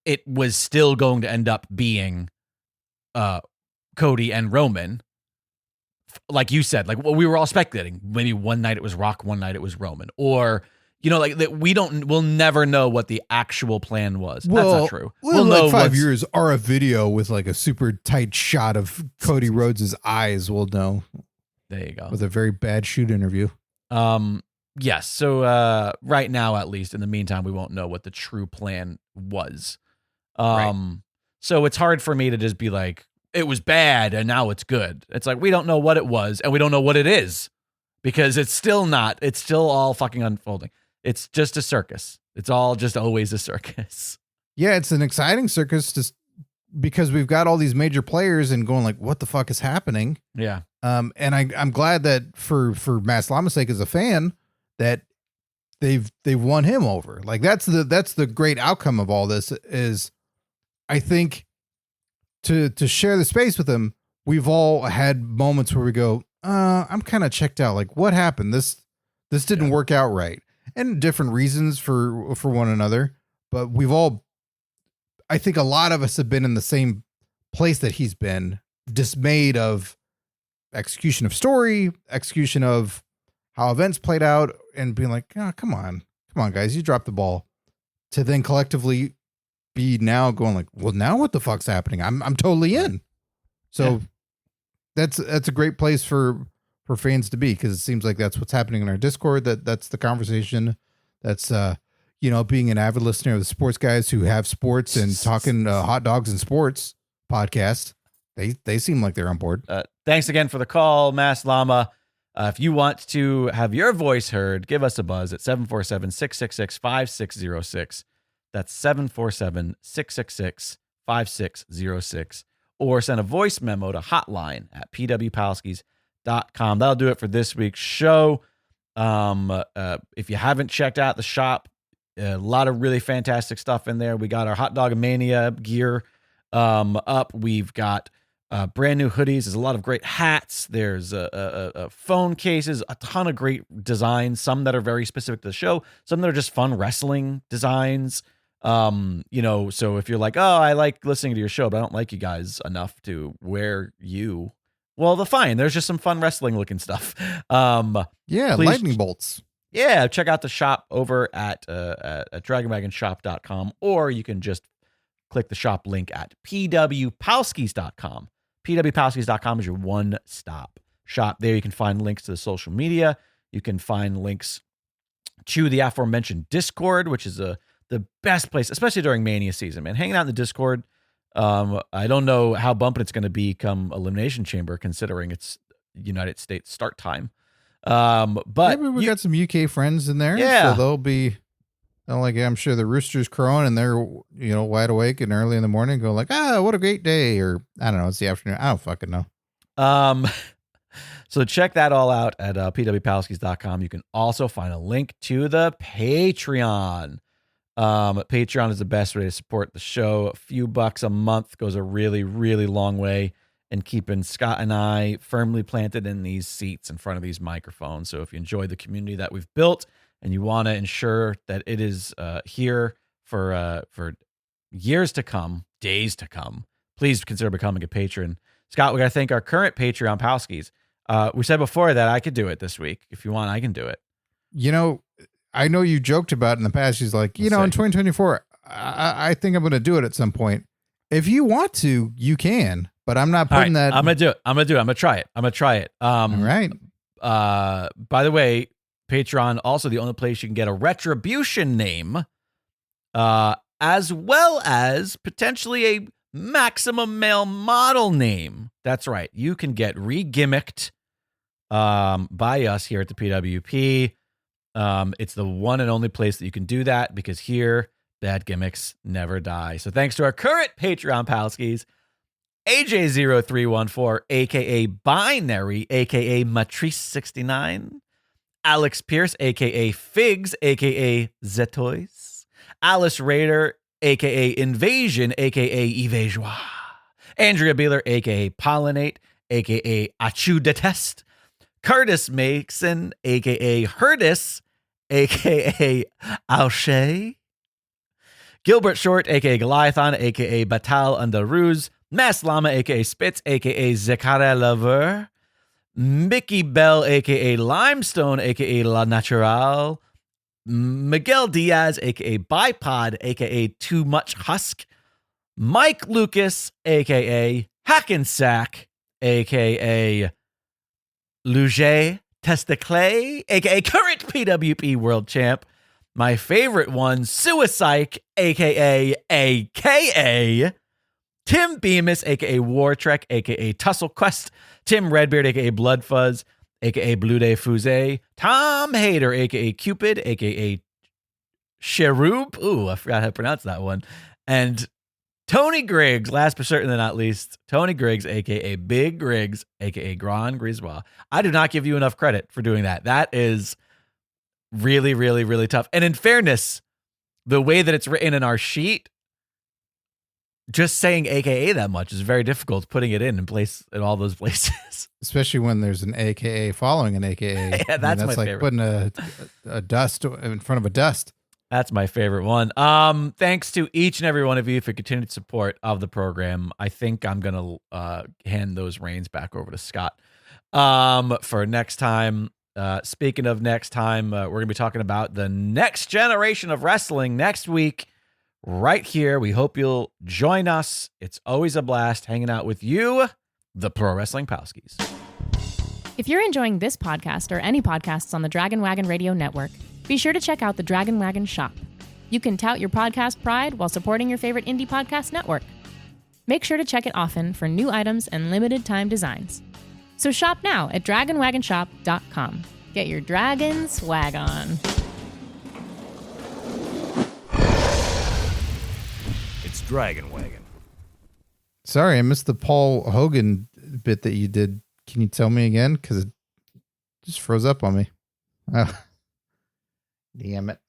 it was still going to end up being Cody and Roman. Like you said, like we were all speculating. Maybe one night it was Rock, one night it was Roman. Or, like that we'll never know what the actual plan was. Well, that's not true. We'll know 5 years or a video with like a super tight shot of Cody Rhodes' eyes. We'll know. There you go. With a very bad shoot interview. Yes. So right now, at least in the meantime, we won't know what the true plan was. So it's hard for me to just be like, it was bad and now it's good. It's like, we don't know what it was and we don't know what it is because it's still all fucking unfolding. It's just a circus. It's all just always a circus. Yeah, it's an exciting circus just because we've got all these major players and going like, what the fuck is happening? Yeah. And I'm glad that for Matt Slama's sake as a fan that they've won him over. Like that's the great outcome of all this is I think to share the space with him, we've all had moments where we go, I'm kind of checked out. Like what happened? This didn't work out right. And different reasons for one another, but I think a lot of us have been in the same place that he's been, dismayed of execution of story, execution of how events played out, and being like, oh, come on guys, you dropped the ball, to then collectively be now going like, well, now what the fuck's happening? I'm totally in. So that's a great place for fans to be, because it seems like that's what's happening in our Discord. That's the conversation. That's being an avid listener of the Sports Guys who have sports and talking hot dogs and sports podcast. They seem like they're on board. Thanks again for the call, Mass Llama. If you want to have your voice heard, give us a buzz at 747-666-5606. That's 747-666-5606. Or send a voice memo to hotline at pwpalskis.com. That'll do it for this week's show. If you haven't checked out the shop, a lot of really fantastic stuff in there. We got our Hot Dog Mania gear up. We've got brand new hoodies. There's a lot of great hats. There's phone cases, a ton of great designs, some that are very specific to the show, some that are just fun wrestling designs. So if you're like, oh, I like listening to your show, but I don't like you guys enough to wear you. Well, fine. There's just some fun wrestling looking stuff. Lightning bolts. Yeah, check out the shop over at dragonwagonshop.com, or you can just click the shop link at pwpalskis.com. pwpalskis.com is your one-stop shop. There you can find links to the social media. You can find links to the aforementioned Discord, which is the best place, especially during Mania season, man. Hanging out in the Discord. I don't know how bumping it's going to be come Elimination Chamber, considering it's United States start time. But maybe we got some UK friends in there. Yeah. So they'll be like, I'm sure the rooster's crowing and they're, wide awake and early in the morning go like, what a great day. Or I don't know. It's the afternoon. I don't fucking know. So check that all out at pwpalskis.com. You can also find a link to the Patreon. Patreon is the best way to support the show. A few bucks a month goes a really, really long way in keeping Scott and I firmly planted in these seats in front of these microphones. So if you enjoy the community that we've built and you want to ensure that it is here for years to come, days to come, please consider becoming a patron. Scott, we got to thank our current Patreon Palskis. We said before that I could do it this week. If you want, I can do it. I know you joked about it in the past. She's like, in 2024, I think I'm going to do it at some point. If you want to, you can, but I'm not putting that. I'm going to do it. I'm going to try it. All right. By the way, Patreon, also the only place you can get a Retribution name, as well as potentially a Maximum Male Model name. That's right. You can get re-gimmicked by us here at the PWP. It's the one and only place that you can do that, because here, bad gimmicks never die. So thanks to our current Patreon Palskis, AJ0314, a.k.a. Binary, a.k.a. Matrice69. Alex Pierce, a.k.a. Figs, a.k.a. Zetois. Alice Raider, a.k.a. Invasion, a.k.a. Evajois. Andrea Beeler, a.k.a. Pollinate, a.k.a. Achu Detest. Curtis Mason, a.k.a. Hurtis, a.k.a. Alshay. Gilbert Short, a.k.a. Goliathon, a.k.a. Batal Underruz. Mass Llama, a.k.a. Spitz, a.k.a. Zekara Lover. Mickey Bell, a.k.a. Limestone, a.k.a. La Natural. Miguel Diaz, a.k.a. Bipod, a.k.a. Too Much Husk. Mike Lucas, a.k.a. Hackensack, a.k.a. Luger Testicle, a.k.a. current PWP World Champ. My favorite one, Suicide, a.k.a. Tim Bemis, a.k.a. War Trek, a.k.a. Tussle Quest. Tim Redbeard, a.k.a. Blood Fuzz, a.k.a. Blue Day Fuse. Tom Hader, a.k.a. Cupid, a.k.a. Cherub. Ooh, I forgot how to pronounce that one. And Tony Griggs, last but certainly not least, Tony Griggs, a.k.a. Big Griggs, a.k.a. Grand Grisois. I do not give you enough credit for doing that. That is really, really, really tough. And in fairness, the way that it's written in our sheet, just saying AKA that much is very difficult, putting it in all those places. Especially when there's an AKA following an AKA. Yeah, that's my like favorite. Putting a dust in front of a dust. That's my favorite one. Thanks to each and every one of you for continued support of the program. I think I'm going to hand those reins back over to Scott for next time. Speaking of next time, we're going to be talking about the next generation of wrestling next week. Right here. We hope you'll join us. It's always a blast hanging out with you, the Pro Wrestling Palskis. If you're enjoying this podcast or any podcasts on the Dragon Wagon Radio Network, be sure to check out the Dragon Wagon shop. You can tout your podcast pride while supporting your favorite indie podcast network. Make sure to check it often for new items and limited time designs. So shop now at dragonwagonshop.com. Get your dragon swag on. Dragon Wagon. Sorry, I missed the Paul Hogan bit that you did. Can you tell me again? Because it just froze up on me. Oh. Damn it.